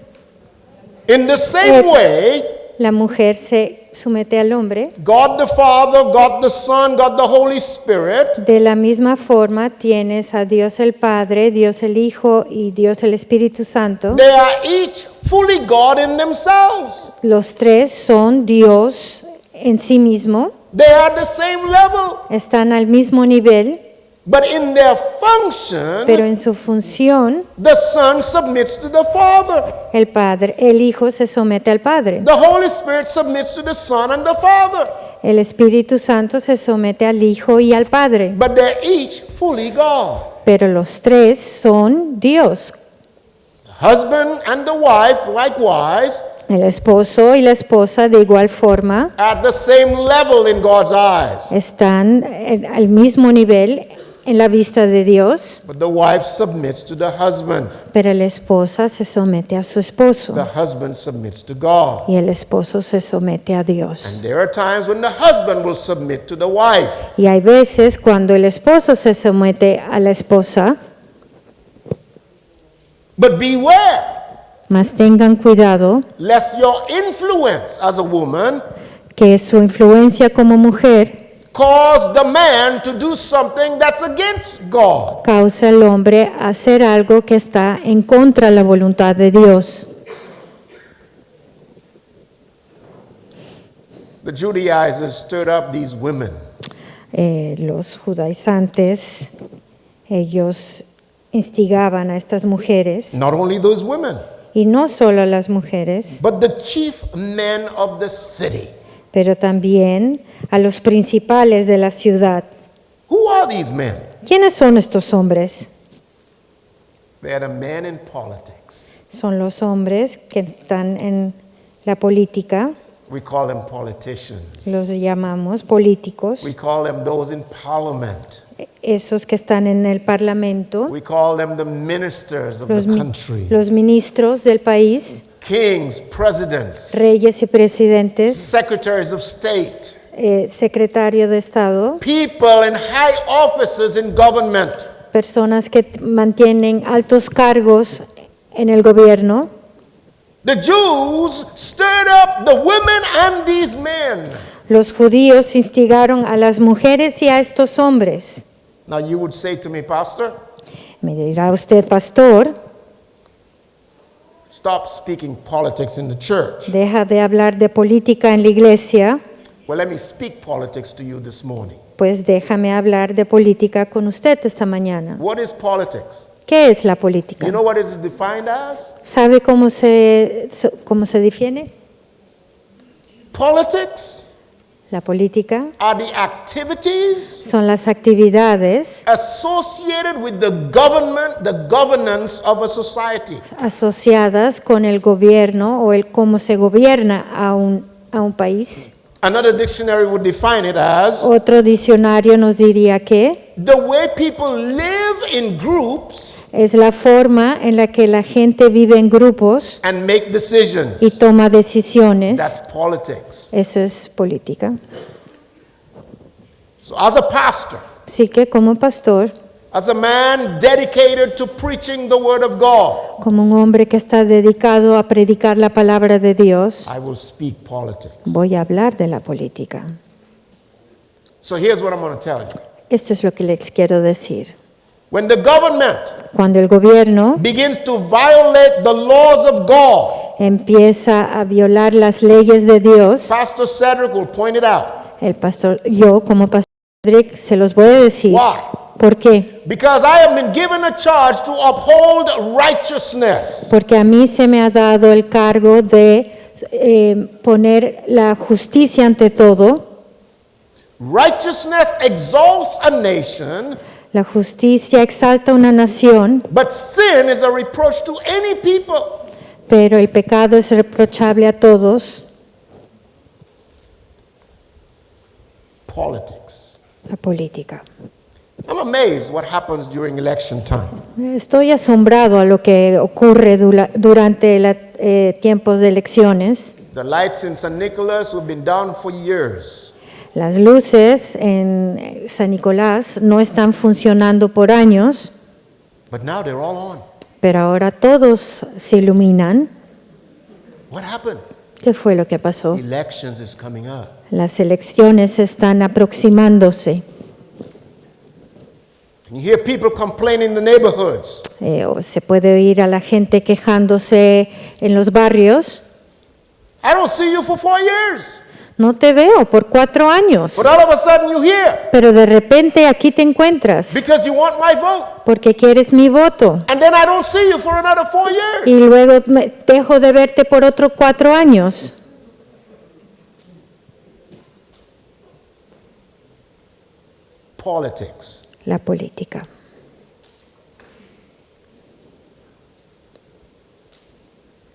[SPEAKER 1] In the same way,
[SPEAKER 2] La mujer se somete al hombre.
[SPEAKER 1] God the Father, God the Son, God the Holy Spirit,
[SPEAKER 2] De la misma forma tienes a Dios el Padre, Dios el Hijo y Dios el Espíritu Santo.
[SPEAKER 1] they are each fully God in themselves.
[SPEAKER 2] Los tres son Dios en sí mismo,
[SPEAKER 1] They are at the same level,
[SPEAKER 2] están al mismo nivel,
[SPEAKER 1] but in their function,
[SPEAKER 2] pero en su función
[SPEAKER 1] the Son submits to the Father.
[SPEAKER 2] el Hijo se somete al Padre.
[SPEAKER 1] The Holy Spirit submits to the Son and the Father,
[SPEAKER 2] El Espíritu Santo se somete al Hijo y al Padre,
[SPEAKER 1] but they're each fully God.
[SPEAKER 2] pero los tres son Dios.
[SPEAKER 1] The husband and the wife, likewise,
[SPEAKER 2] El esposo y la esposa de igual forma
[SPEAKER 1] at the same level in God's eyes.
[SPEAKER 2] están al mismo nivel en la vista de Dios,
[SPEAKER 1] But the wife submits to the husband.
[SPEAKER 2] pero la esposa se somete a su esposo
[SPEAKER 1] The husband submits to God.
[SPEAKER 2] y el esposo se somete a Dios.
[SPEAKER 1] And there are times when the husband will submit to the wife.
[SPEAKER 2] Y hay veces cuando el esposo se somete a la esposa,
[SPEAKER 1] But beware,
[SPEAKER 2] mas tengan cuidado
[SPEAKER 1] lest your influence as a woman
[SPEAKER 2] que su influencia como mujer
[SPEAKER 1] cause the man to do something that's against God.
[SPEAKER 2] causa al hombre a hacer algo que está en contra de la voluntad de Dios.
[SPEAKER 1] The Judaizers stirred up these women.
[SPEAKER 2] Los judaizantes, ellos instigaban a estas mujeres,
[SPEAKER 1] Not only those women,
[SPEAKER 2] y no solo a las mujeres,
[SPEAKER 1] but the chief men of the city.
[SPEAKER 2] pero también a los principales de la ciudad.
[SPEAKER 1] Who are these men?
[SPEAKER 2] ¿Quiénes son estos hombres?
[SPEAKER 1] They are the men in politics.
[SPEAKER 2] Son los hombres que están en la política,
[SPEAKER 1] We call them politicians.
[SPEAKER 2] los llamamos políticos,
[SPEAKER 1] We call them those in parliament.
[SPEAKER 2] esos que están en el parlamento,
[SPEAKER 1] We call them the ministers of the country.
[SPEAKER 2] los ministros del país,
[SPEAKER 1] Kings, presidents,
[SPEAKER 2] reyes y presidentes,
[SPEAKER 1] secretaries of state,
[SPEAKER 2] secretario de Estado,
[SPEAKER 1] people in high offices in government.
[SPEAKER 2] personas que mantienen altos cargos en el gobierno.
[SPEAKER 1] The Jews stirred up the women and these men.
[SPEAKER 2] Los judíos instigaron a las mujeres y a estos hombres.
[SPEAKER 1] Now you would say to me, Pastor,
[SPEAKER 2] Me dirá usted, pastor,
[SPEAKER 1] stop speaking politics in the church.
[SPEAKER 2] deja de hablar de política en la iglesia,
[SPEAKER 1] Well, let me speak politics to you this morning.
[SPEAKER 2] pues déjame hablar de política con usted esta mañana.
[SPEAKER 1] What is politics?
[SPEAKER 2] ¿Qué es la política?
[SPEAKER 1] You know what it is defined as?
[SPEAKER 2] ¿Sabe cómo se define?
[SPEAKER 1] Politics
[SPEAKER 2] La política
[SPEAKER 1] are the activities
[SPEAKER 2] son las actividades
[SPEAKER 1] associated with the government, the governance of a society.
[SPEAKER 2] asociadas con el gobierno o el cómo se gobierna a un país.
[SPEAKER 1] Another dictionary would define it as
[SPEAKER 2] Otro diccionario nos diría que
[SPEAKER 1] the way people live in groups
[SPEAKER 2] es la forma en la que la gente vive en grupos
[SPEAKER 1] and make decisions.
[SPEAKER 2] y toma decisiones.
[SPEAKER 1] That's politics.
[SPEAKER 2] Eso es política.
[SPEAKER 1] So as a pastor,
[SPEAKER 2] Así que como pastor,
[SPEAKER 1] as a man dedicated to preaching the word of God,
[SPEAKER 2] como un hombre que está dedicado a predicar la palabra de Dios,
[SPEAKER 1] I will speak politics.
[SPEAKER 2] voy a hablar de la política.
[SPEAKER 1] So here's what I'm going to tell you.
[SPEAKER 2] Esto es lo que les quiero decir.
[SPEAKER 1] When the government
[SPEAKER 2] Cuando el gobierno
[SPEAKER 1] begins to violate the laws of God,
[SPEAKER 2] empieza a violar las leyes de Dios,
[SPEAKER 1] Pastor Cedric will point it out.
[SPEAKER 2] yo como pastor se los voy a decir.
[SPEAKER 1] Why?
[SPEAKER 2] ¿Por qué?
[SPEAKER 1] Because I have been given a charge to uphold righteousness.
[SPEAKER 2] Porque a mí se me ha dado el cargo de poner la justicia ante todo.
[SPEAKER 1] Righteousness exalts a nation,
[SPEAKER 2] La justicia exalta una nación,
[SPEAKER 1] but sin is a reproach to any people.
[SPEAKER 2] pero el pecado es reprochable a todos.
[SPEAKER 1] Politics.
[SPEAKER 2] La política.
[SPEAKER 1] I'm amazed what happens during election time.
[SPEAKER 2] Estoy asombrado a lo que ocurre durante tiempos de elecciones.
[SPEAKER 1] The lights in St. Nicholas have been down for years.
[SPEAKER 2] Las luces en San Nicolás no están funcionando por años,
[SPEAKER 1] but now they're all on.
[SPEAKER 2] pero ahora todos se iluminan.
[SPEAKER 1] What happened?
[SPEAKER 2] ¿Qué fue lo que pasó?
[SPEAKER 1] Elections is coming up.
[SPEAKER 2] Las elecciones están aproximándose.
[SPEAKER 1] And you hear people complaining in the neighborhoods.
[SPEAKER 2] O se puede oír a la gente quejándose en los barrios.
[SPEAKER 1] I don't see you for 4 years.
[SPEAKER 2] No te veo por 4 años,
[SPEAKER 1] But all of a sudden you're here
[SPEAKER 2] pero de repente aquí te encuentras
[SPEAKER 1] because you want my vote.
[SPEAKER 2] porque quieres mi voto.
[SPEAKER 1] And then I don't see you for another 4 years.
[SPEAKER 2] Y luego dejo de verte por otros 4 años.
[SPEAKER 1] Politics.
[SPEAKER 2] La política.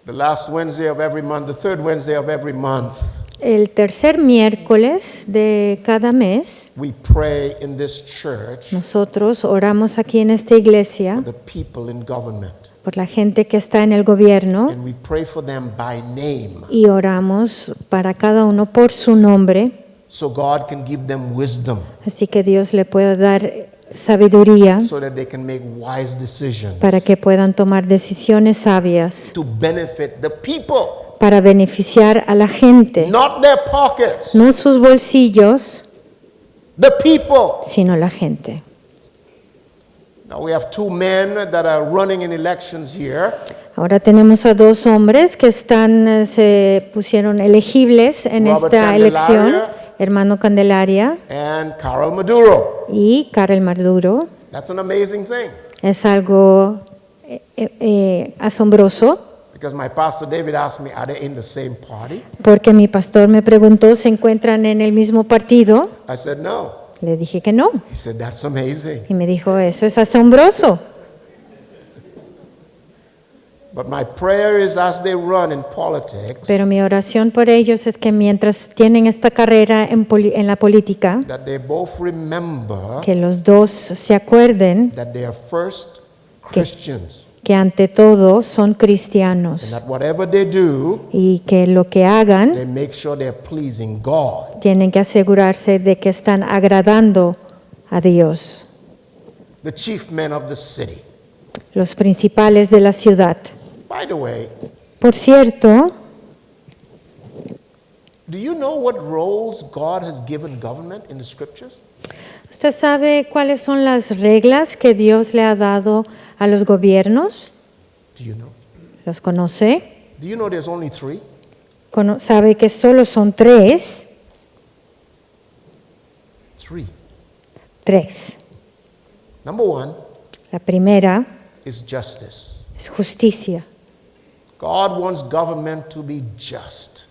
[SPEAKER 1] The last Wednesday of every month, the third Wednesday of every month,
[SPEAKER 2] El tercer miércoles de cada mes,
[SPEAKER 1] we pray in this church
[SPEAKER 2] nosotros oramos aquí en esta iglesia
[SPEAKER 1] for the people in government.
[SPEAKER 2] por la gente que está en el gobierno
[SPEAKER 1] And we pray for them by name
[SPEAKER 2] y oramos para cada uno por su nombre,
[SPEAKER 1] so God can give them wisdom
[SPEAKER 2] así que Dios le pueda dar sabiduría
[SPEAKER 1] so that they can make wise decisions
[SPEAKER 2] para que puedan tomar decisiones sabias
[SPEAKER 1] to benefit the people,
[SPEAKER 2] para beneficiar a la gente,
[SPEAKER 1] not their pockets,
[SPEAKER 2] no sus bolsillos,
[SPEAKER 1] the people.
[SPEAKER 2] sino la gente.
[SPEAKER 1] Now we have 2 men that are running in elections here.
[SPEAKER 2] Ahora tenemos a 2 hombres que se pusieron elegibles en
[SPEAKER 1] Robert
[SPEAKER 2] esta
[SPEAKER 1] Candelaria.
[SPEAKER 2] elección, hermano Candelaria
[SPEAKER 1] And Carol Maduro.
[SPEAKER 2] y Karel Maduro.
[SPEAKER 1] That's an amazing thing
[SPEAKER 2] Es algo asombroso
[SPEAKER 1] because my pastor David asked me, are they in the same party?
[SPEAKER 2] porque mi pastor me preguntó, ¿se encuentran en el mismo partido?
[SPEAKER 1] I said, no.
[SPEAKER 2] Le dije que no
[SPEAKER 1] He said, that's amazing.
[SPEAKER 2] y me dijo, eso es asombroso.
[SPEAKER 1] But my prayer is as they run in politics,
[SPEAKER 2] Pero mi oración por ellos es que mientras tienen esta carrera en la política,
[SPEAKER 1] that they both remember
[SPEAKER 2] que los dos se acuerden
[SPEAKER 1] that they are first Christians
[SPEAKER 2] que ante todo son
[SPEAKER 1] and
[SPEAKER 2] cristianos
[SPEAKER 1] that whatever they do,
[SPEAKER 2] y que lo que hagan
[SPEAKER 1] they make sure they're pleasing God.
[SPEAKER 2] tienen que asegurarse de que están agradando a Dios,
[SPEAKER 1] The chief men of the city.
[SPEAKER 2] los principales de la ciudad.
[SPEAKER 1] By the way,
[SPEAKER 2] Por cierto,
[SPEAKER 1] do you know what roles God has given government in the scriptures?
[SPEAKER 2] ¿usted sabe cuáles son las reglas que Dios le ha dado a los gobiernos?
[SPEAKER 1] Do you know?
[SPEAKER 2] ¿Los conoce?
[SPEAKER 1] Do you know there's only 3?
[SPEAKER 2] ¿Sabe que solo son 3?
[SPEAKER 1] 3.
[SPEAKER 2] 3.
[SPEAKER 1] Number 1
[SPEAKER 2] La primera
[SPEAKER 1] is justice.
[SPEAKER 2] es justicia.
[SPEAKER 1] God wants government to be just.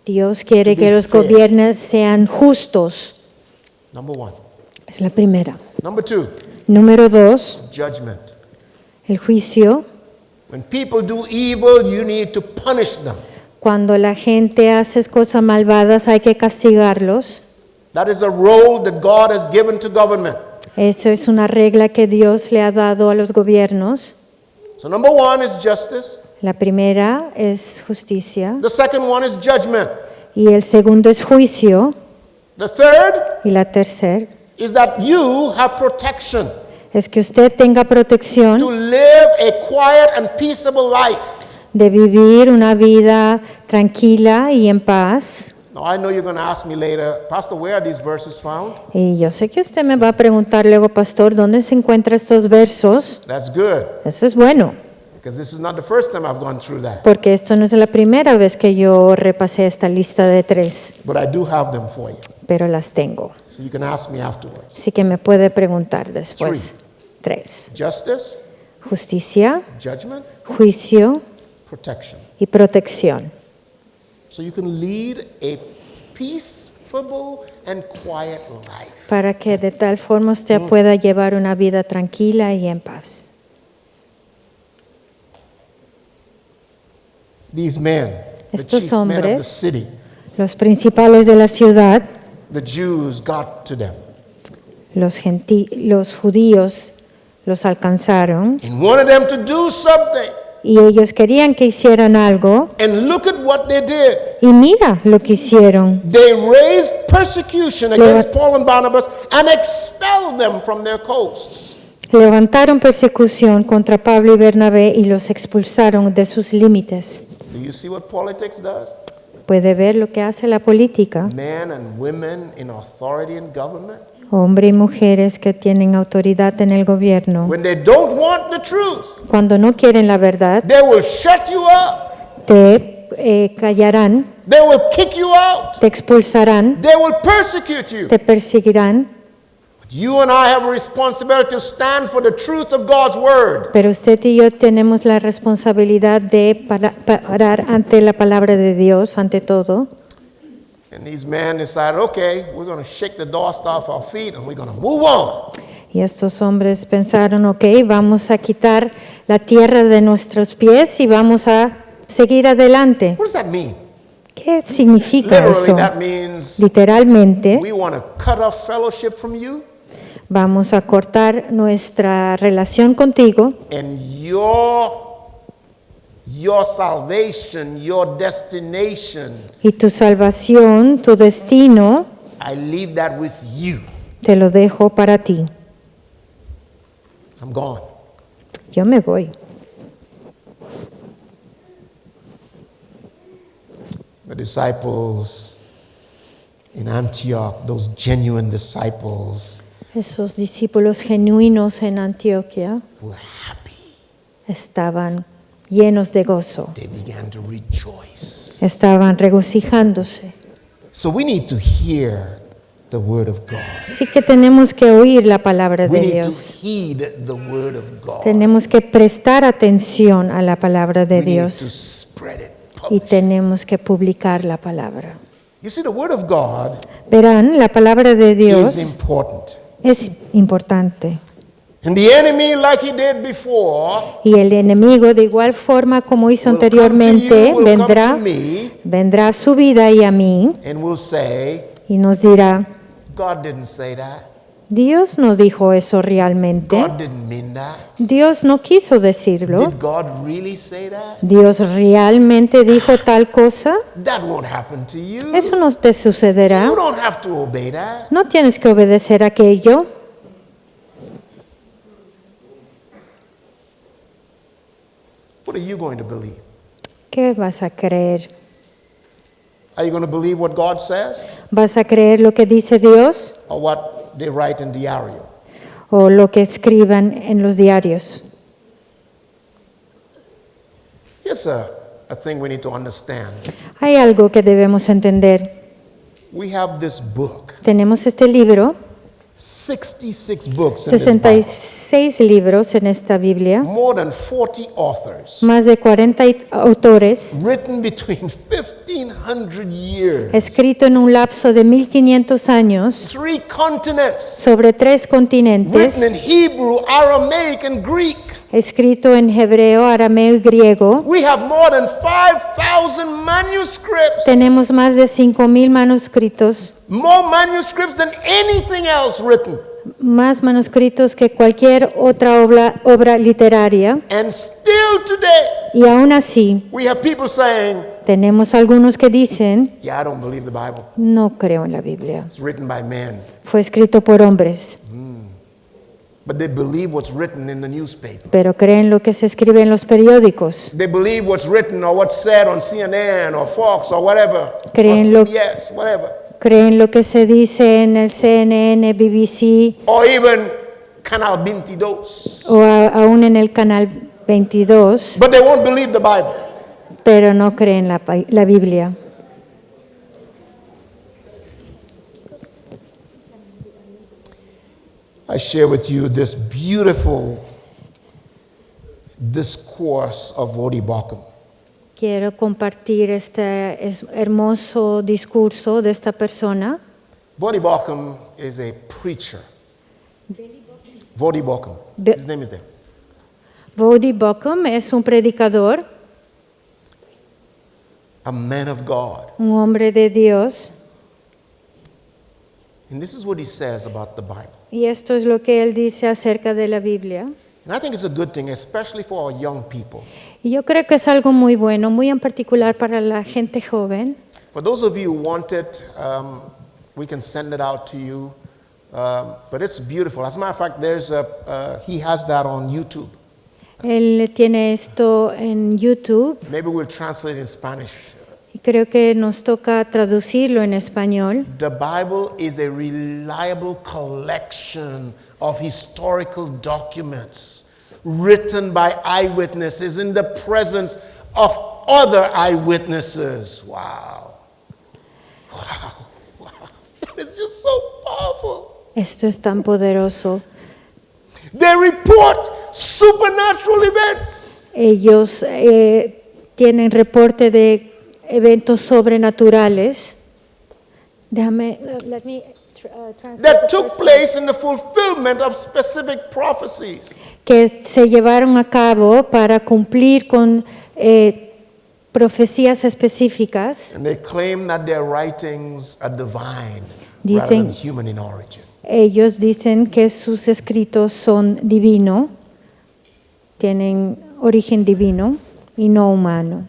[SPEAKER 2] Dios quiere
[SPEAKER 1] To be
[SPEAKER 2] que los
[SPEAKER 1] fair.
[SPEAKER 2] gobiernos sean justos.
[SPEAKER 1] Number 1.
[SPEAKER 2] Es la primera.
[SPEAKER 1] Number 2,
[SPEAKER 2] Número 2,
[SPEAKER 1] judgment.
[SPEAKER 2] el juicio.
[SPEAKER 1] When people do evil, you need to punish them.
[SPEAKER 2] Cuando la gente hace cosas malvadas hay que castigarlos.
[SPEAKER 1] That is a role that God has given to government.
[SPEAKER 2] Eso es una regla que Dios le ha dado a los gobiernos.
[SPEAKER 1] So number 1 is justice.
[SPEAKER 2] La primera es justicia
[SPEAKER 1] The second one is judgment.
[SPEAKER 2] y el segundo es juicio
[SPEAKER 1] The third
[SPEAKER 2] y la tercera
[SPEAKER 1] is that you have protection
[SPEAKER 2] es que usted tenga
[SPEAKER 1] to
[SPEAKER 2] protección
[SPEAKER 1] live a quiet and peaceable life.
[SPEAKER 2] de vivir una vida tranquila y en paz.
[SPEAKER 1] Now I know you're going to ask me later, Pastor, where are these verses found?
[SPEAKER 2] Y yo sé que usted me va a preguntar luego, pastor, ¿dónde se encuentran estos versos?
[SPEAKER 1] That's good
[SPEAKER 2] Eso es bueno,
[SPEAKER 1] because this is not the first time I've gone through that.
[SPEAKER 2] porque esto no es la primera vez que yo repasé esta lista de 3,
[SPEAKER 1] But I do have them for you.
[SPEAKER 2] pero las tengo.
[SPEAKER 1] So you can ask me afterwards.
[SPEAKER 2] Así que me puede preguntar después. 3.
[SPEAKER 1] Justice,
[SPEAKER 2] Justicia,
[SPEAKER 1] judgment,
[SPEAKER 2] juicio
[SPEAKER 1] protection.
[SPEAKER 2] y protección.
[SPEAKER 1] So you can lead a peaceful and quiet life.
[SPEAKER 2] Para que de tal forma usted pueda llevar una vida tranquila y en paz.
[SPEAKER 1] These men, the
[SPEAKER 2] Estos
[SPEAKER 1] chief men of the
[SPEAKER 2] hombres,
[SPEAKER 1] city,
[SPEAKER 2] los principales de la ciudad,
[SPEAKER 1] the Jews got to them
[SPEAKER 2] los judíos, los alcanzaron
[SPEAKER 1] and wanted them to do something.
[SPEAKER 2] y ellos querían que hicieran algo,
[SPEAKER 1] And look at what they did.
[SPEAKER 2] y mira lo que hicieron.
[SPEAKER 1] They raised persecution against Paul and Barnabas and expelled them from their coasts.
[SPEAKER 2] Levantaron persecución contra Pablo y Bernabé y los expulsaron de sus límites.
[SPEAKER 1] Do you see what politics does?
[SPEAKER 2] ¿Puede ver lo que hace la política?
[SPEAKER 1] Men and women in authority in government.
[SPEAKER 2] Hombres y mujeres que tienen autoridad en el gobierno,
[SPEAKER 1] When they don't want the truth,
[SPEAKER 2] cuando no quieren la verdad,
[SPEAKER 1] they will shut you up.
[SPEAKER 2] te callarán,
[SPEAKER 1] They will kick you out.
[SPEAKER 2] te expulsarán,
[SPEAKER 1] They will persecute you.
[SPEAKER 2] te perseguirán.
[SPEAKER 1] You and I have a responsibility to stand for the truth of God's word.
[SPEAKER 2] Pero usted y yo tenemos la responsabilidad de parar ante la palabra de Dios, ante todo.
[SPEAKER 1] And these men decided, okay, we're going to shake the dust off our feet and we're going to move on.
[SPEAKER 2] Y estos hombres pensaron, ok, vamos a quitar la tierra de nuestros pies y vamos a seguir adelante.
[SPEAKER 1] What does that mean?
[SPEAKER 2] ¿Qué significa
[SPEAKER 1] Literally,
[SPEAKER 2] eso?
[SPEAKER 1] that means
[SPEAKER 2] Literalmente,
[SPEAKER 1] we want to cut off fellowship from you,
[SPEAKER 2] vamos a cortar nuestra relación contigo
[SPEAKER 1] and your salvation, your destination,
[SPEAKER 2] y tu salvación, tu destino,
[SPEAKER 1] I leave that with you.
[SPEAKER 2] te lo dejo para ti.
[SPEAKER 1] I'm gone.
[SPEAKER 2] Yo me voy.
[SPEAKER 1] The disciples in Antioch, those genuine disciples,
[SPEAKER 2] Esos discípulos genuinos en Antioquia
[SPEAKER 1] were happy.
[SPEAKER 2] estaban llenos de gozo,
[SPEAKER 1] They began to rejoice.
[SPEAKER 2] estaban regocijándose.
[SPEAKER 1] So we need to hear the word of God.
[SPEAKER 2] Así que tenemos que oír la palabra
[SPEAKER 1] We
[SPEAKER 2] de
[SPEAKER 1] need to
[SPEAKER 2] Dios.
[SPEAKER 1] heed the word of God.
[SPEAKER 2] Tenemos que prestar atención a la palabra de
[SPEAKER 1] We need to
[SPEAKER 2] Dios
[SPEAKER 1] spread it,
[SPEAKER 2] y
[SPEAKER 1] publish it.
[SPEAKER 2] tenemos que publicar la palabra.
[SPEAKER 1] You see, the word of God
[SPEAKER 2] Verán, la palabra de
[SPEAKER 1] is
[SPEAKER 2] Dios
[SPEAKER 1] important.
[SPEAKER 2] es importante.
[SPEAKER 1] And the enemy, like he did before,
[SPEAKER 2] Y el enemigo, de igual forma como hizo
[SPEAKER 1] will come to
[SPEAKER 2] anteriormente,
[SPEAKER 1] you, will come
[SPEAKER 2] vendrá,
[SPEAKER 1] to me,
[SPEAKER 2] vendrá a su vida y a mí
[SPEAKER 1] and will say,
[SPEAKER 2] y nos dirá,
[SPEAKER 1] God didn't say that.
[SPEAKER 2] Dios no dijo eso realmente.
[SPEAKER 1] God didn't mean that.
[SPEAKER 2] Dios no quiso decirlo.
[SPEAKER 1] Did God really say that?
[SPEAKER 2] Dios realmente dijo tal cosa.
[SPEAKER 1] That won't happen to you.
[SPEAKER 2] Eso no te sucederá.
[SPEAKER 1] You don't have to obey that.
[SPEAKER 2] No tienes que obedecer aquello.
[SPEAKER 1] What are you going to believe?
[SPEAKER 2] ¿Qué vas a creer?
[SPEAKER 1] Are you going to believe what God says
[SPEAKER 2] ¿Vas a creer lo que dice Dios
[SPEAKER 1] or what they write in diario?
[SPEAKER 2] o lo que escriban en los diarios?
[SPEAKER 1] Here's a thing we need to understand.
[SPEAKER 2] Hay algo que debemos entender.
[SPEAKER 1] We have this book,
[SPEAKER 2] Tenemos este libro,
[SPEAKER 1] 66 books in this Bible.
[SPEAKER 2] 66 libros en esta Biblia,
[SPEAKER 1] More than 40 authors,
[SPEAKER 2] más de 40 autores,
[SPEAKER 1] written between 1,500 years,
[SPEAKER 2] escrito en un lapso de 1500 años
[SPEAKER 1] 3 continents,
[SPEAKER 2] sobre 3 continentes,
[SPEAKER 1] written in Hebrew, Aramaic, and Greek.
[SPEAKER 2] escrito en hebreo, arameo y griego.
[SPEAKER 1] We have more than 5,000 manuscripts,
[SPEAKER 2] Tenemos más de 5000 manuscritos,
[SPEAKER 1] more manuscripts than anything else written.
[SPEAKER 2] más manuscritos que cualquier otra obra literaria.
[SPEAKER 1] And still today,
[SPEAKER 2] Y aún así,
[SPEAKER 1] we have people saying,
[SPEAKER 2] tenemos algunos que dicen,
[SPEAKER 1] yeah, I don't believe the Bible.
[SPEAKER 2] no creo en la Biblia.
[SPEAKER 1] It's written by men.
[SPEAKER 2] Fue escrito por hombres,
[SPEAKER 1] But they believe what's written in the newspaper.
[SPEAKER 2] pero creen lo que se escribe en los periódicos.
[SPEAKER 1] They believe what's written or what's said on CNN or Fox or whatever,
[SPEAKER 2] Creen
[SPEAKER 1] or
[SPEAKER 2] lo-
[SPEAKER 1] CBS, whatever.
[SPEAKER 2] Creen lo que se dice en el CNN, BBC
[SPEAKER 1] Or even Canal 22.
[SPEAKER 2] o aún en el canal 22,
[SPEAKER 1] But they won't believe the Bible.
[SPEAKER 2] pero no creen la Biblia.
[SPEAKER 1] I share with you this beautiful discourse of Voddie Baucham.
[SPEAKER 2] Quiero compartir este hermoso discurso de esta persona.
[SPEAKER 1] Voddie Baucham is a preacher. Voddie Baucham.
[SPEAKER 2] Be-
[SPEAKER 1] His name is there.
[SPEAKER 2] Voddie Baucham es un predicador,
[SPEAKER 1] A man of God.
[SPEAKER 2] un hombre de Dios,
[SPEAKER 1] And this is what he says about the Bible.
[SPEAKER 2] y esto es lo que él dice acerca de la Biblia.
[SPEAKER 1] And I think it's a good thing, especially for our young people.
[SPEAKER 2] Y yo creo que es algo muy bueno, muy en particular para la gente joven.
[SPEAKER 1] For those of you who want it, we can send it out to you. But it's beautiful. As a matter of fact, he has that on YouTube.
[SPEAKER 2] Él tiene esto en YouTube
[SPEAKER 1] Maybe we'll translate it in Spanish.
[SPEAKER 2] y creo que nos toca traducirlo en español.
[SPEAKER 1] The Bible is a reliable collection of historical documents written by eyewitnesses in the presence of other eyewitnesses. Wow. Wow. Wow. It's just so powerful.
[SPEAKER 2] Esto es tan poderoso.
[SPEAKER 1] They report supernatural events.
[SPEAKER 2] Ellos tienen reporte de eventos sobrenaturales. Déjame, let me translate
[SPEAKER 1] That
[SPEAKER 2] the
[SPEAKER 1] took
[SPEAKER 2] first
[SPEAKER 1] place in the fulfillment of specific prophecies.
[SPEAKER 2] que se llevaron a cabo para cumplir con profecías específicas.
[SPEAKER 1] And they claim that their writings are divine rather
[SPEAKER 2] Dicen-
[SPEAKER 1] than human in origin.
[SPEAKER 2] Ellos dicen que sus escritos son divino, tienen origen divino y no humano.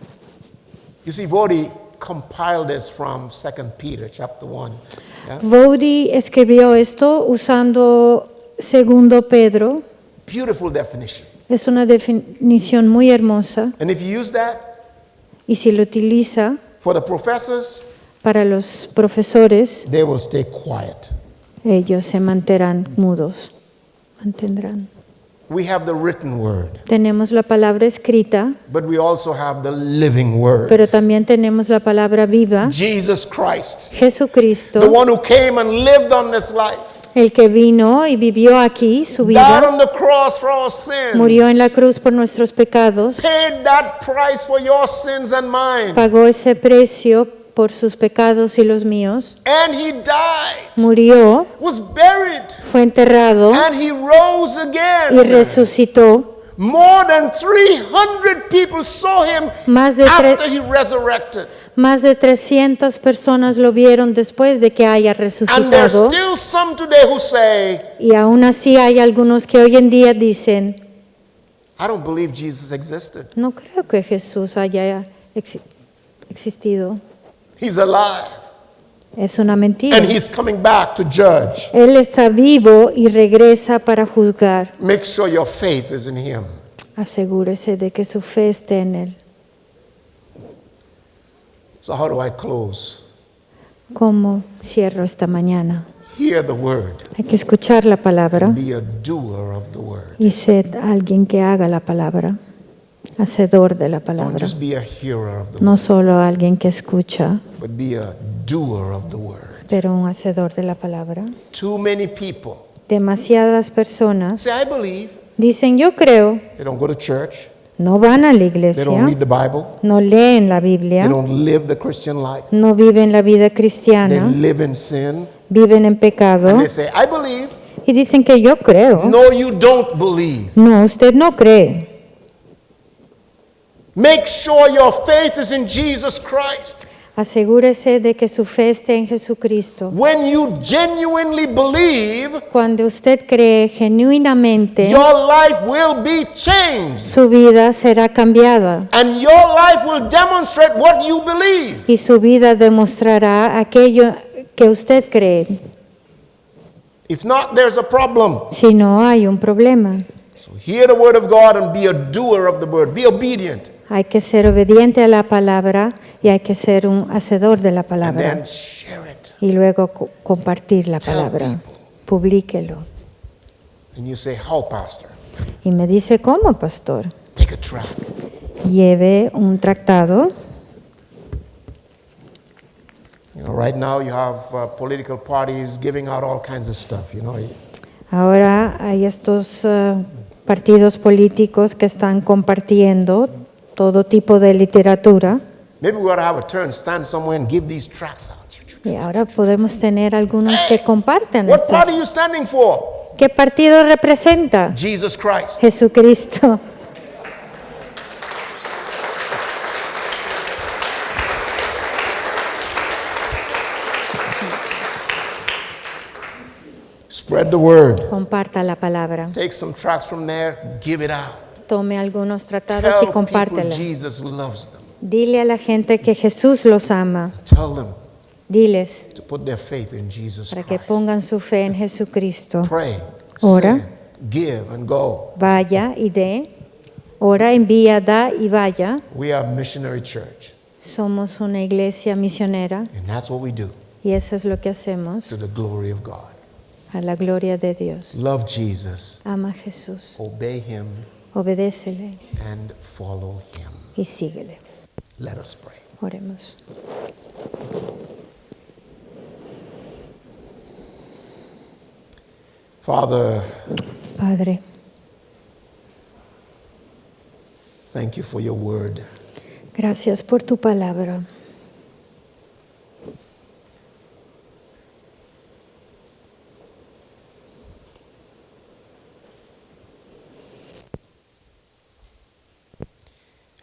[SPEAKER 1] You see, Vodi compiled this from 2 Peter chapter 1. Yeah?
[SPEAKER 2] Vody escribió esto usando 2 Pedro.
[SPEAKER 1] Beautiful definition.
[SPEAKER 2] Es una definición muy hermosa
[SPEAKER 1] And if you use that
[SPEAKER 2] y si lo utiliza
[SPEAKER 1] for the professors,
[SPEAKER 2] para los profesores,
[SPEAKER 1] they will stay quiet.
[SPEAKER 2] ellos se mantendrán mudos. Mantendrán.
[SPEAKER 1] We have the written word,
[SPEAKER 2] Tenemos la palabra escrita,
[SPEAKER 1] but we also have the living word.
[SPEAKER 2] pero también tenemos la palabra viva,
[SPEAKER 1] Jesus Christ, the
[SPEAKER 2] Jesucristo,
[SPEAKER 1] one who came and lived on this life,
[SPEAKER 2] el que vino y vivió aquí su
[SPEAKER 1] died
[SPEAKER 2] vida,
[SPEAKER 1] on the cross for our sins,
[SPEAKER 2] murió en la cruz por nuestros pecados,
[SPEAKER 1] paid that price for your sins and mine,
[SPEAKER 2] pagó ese precio por sus pecados y los míos,
[SPEAKER 1] and he died,
[SPEAKER 2] murió,
[SPEAKER 1] was buried,
[SPEAKER 2] fue enterrado
[SPEAKER 1] and he rose
[SPEAKER 2] y
[SPEAKER 1] again.
[SPEAKER 2] resucitó.
[SPEAKER 1] More than 300 people saw him
[SPEAKER 2] Más de,
[SPEAKER 1] after he resurrected.
[SPEAKER 2] más de 300 personas lo vieron después de que haya
[SPEAKER 1] And there's
[SPEAKER 2] resucitado.
[SPEAKER 1] still some today who say,
[SPEAKER 2] Y aún así hay algunos que hoy en día dicen,
[SPEAKER 1] I don't believe Jesus existed.
[SPEAKER 2] no creo que Jesús haya existido.
[SPEAKER 1] He's alive.
[SPEAKER 2] Es una mentira.
[SPEAKER 1] And he's coming back to judge.
[SPEAKER 2] Él está vivo y regresa para juzgar.
[SPEAKER 1] Make sure your faith is in him.
[SPEAKER 2] Asegúrese de que su fe esté en Él.
[SPEAKER 1] So how do I close?
[SPEAKER 2] ¿Cómo cierro esta mañana?
[SPEAKER 1] Hear the word.
[SPEAKER 2] Hay que escuchar la palabra
[SPEAKER 1] Be a doer of the word.
[SPEAKER 2] y ser alguien que haga la palabra, hacedor de la
[SPEAKER 1] Don't
[SPEAKER 2] palabra.
[SPEAKER 1] just be a hearer of the
[SPEAKER 2] No
[SPEAKER 1] word,
[SPEAKER 2] solo alguien que escucha,
[SPEAKER 1] but be a doer of the word.
[SPEAKER 2] pero un hacedor de la palabra.
[SPEAKER 1] Too many people
[SPEAKER 2] Demasiadas personas
[SPEAKER 1] say, I believe.
[SPEAKER 2] dicen yo creo,
[SPEAKER 1] They don't go to church.
[SPEAKER 2] no van a la
[SPEAKER 1] They don't
[SPEAKER 2] iglesia,
[SPEAKER 1] read the Bible.
[SPEAKER 2] no leen la
[SPEAKER 1] They
[SPEAKER 2] Biblia,
[SPEAKER 1] don't live the Christian life.
[SPEAKER 2] no viven la vida
[SPEAKER 1] They
[SPEAKER 2] cristiana,
[SPEAKER 1] live in sin.
[SPEAKER 2] viven en pecado
[SPEAKER 1] And they say, I believe.
[SPEAKER 2] y dicen que yo creo.
[SPEAKER 1] No, you don't believe.
[SPEAKER 2] No, usted no cree.
[SPEAKER 1] Make sure your faith is in Jesus Christ.
[SPEAKER 2] Asegúrese de que su fe esté en Jesucristo.
[SPEAKER 1] When you genuinely believe,
[SPEAKER 2] Cuando usted cree genuinamente,
[SPEAKER 1] your life will be changed.
[SPEAKER 2] su vida será cambiada
[SPEAKER 1] And your life will demonstrate what you believe.
[SPEAKER 2] y su vida demostrará aquello que usted cree.
[SPEAKER 1] If not, there's a problem.
[SPEAKER 2] Si no, hay un problema.
[SPEAKER 1] So hear the word of God and be a doer of the word. Be obedient.
[SPEAKER 2] Hay que ser obediente a la palabra y hay que ser un hacedor de la
[SPEAKER 1] And
[SPEAKER 2] palabra.
[SPEAKER 1] then share it.
[SPEAKER 2] Y luego compartir la
[SPEAKER 1] Tell
[SPEAKER 2] palabra.
[SPEAKER 1] people.
[SPEAKER 2] Publíquelo.
[SPEAKER 1] And you say, how, Pastor?
[SPEAKER 2] Y me dice, ¿cómo, pastor?
[SPEAKER 1] Take a track.
[SPEAKER 2] Lleve un tractado.
[SPEAKER 1] You know, right now you have political parties giving out all kinds of stuff. You know,
[SPEAKER 2] Ahora hay estos partidos políticos que están compartiendo todo tipo de literatura.
[SPEAKER 1] maybe we ought to have a turn, stand somewhere and give these tracts out.
[SPEAKER 2] Y ahora podemos tener algunos que comparten
[SPEAKER 1] What party are
[SPEAKER 2] estas.
[SPEAKER 1] you standing for?
[SPEAKER 2] ¿Qué partido representa?
[SPEAKER 1] Jesus Christ.
[SPEAKER 2] Jesucristo.
[SPEAKER 1] Spread the word.
[SPEAKER 2] Comparta la palabra.
[SPEAKER 1] Take some tracts from there, give it out.
[SPEAKER 2] tome algunos tratados
[SPEAKER 1] Tell
[SPEAKER 2] y
[SPEAKER 1] people
[SPEAKER 2] compártela.
[SPEAKER 1] Jesus loves them.
[SPEAKER 2] Dile a la gente que Jesús los ama.
[SPEAKER 1] Tell them
[SPEAKER 2] Diles
[SPEAKER 1] to put their faith in Jesus
[SPEAKER 2] para que
[SPEAKER 1] Christ.
[SPEAKER 2] pongan su fe en Jesucristo.
[SPEAKER 1] Pray,
[SPEAKER 2] Ora.
[SPEAKER 1] sing, give, and go.
[SPEAKER 2] Vaya y dé. Ora, envía, da y vaya.
[SPEAKER 1] We are a missionary church,
[SPEAKER 2] Somos una iglesia misionera
[SPEAKER 1] and that's what we do
[SPEAKER 2] y eso es lo que hacemos
[SPEAKER 1] to the glory of God.
[SPEAKER 2] a la gloria de Dios.
[SPEAKER 1] Love Jesus,
[SPEAKER 2] Ama a Jesús,
[SPEAKER 1] obey Him,
[SPEAKER 2] obedécele
[SPEAKER 1] and follow Him.
[SPEAKER 2] y síguele.
[SPEAKER 1] Let us pray.
[SPEAKER 2] Oremos.
[SPEAKER 1] Father,
[SPEAKER 2] Padre,
[SPEAKER 1] thank you for your word.
[SPEAKER 2] gracias por tu palabra.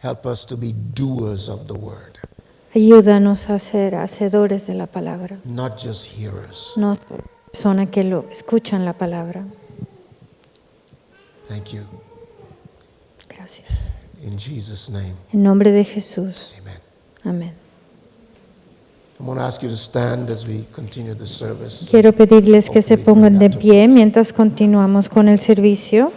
[SPEAKER 1] Help us to be doers of the word,
[SPEAKER 2] Ayúdanos a ser hacedores de la palabra,
[SPEAKER 1] not just hearers.
[SPEAKER 2] no personas que lo escuchan la palabra.
[SPEAKER 1] Thank you.
[SPEAKER 2] Gracias.
[SPEAKER 1] In Jesus' name,
[SPEAKER 2] En nombre de Jesús.
[SPEAKER 1] amen.
[SPEAKER 2] Amén.
[SPEAKER 1] I'm going to ask you to stand as we continue the service.
[SPEAKER 2] Quiero pedirles que se pongan de pie mientras continuamos con el servicio.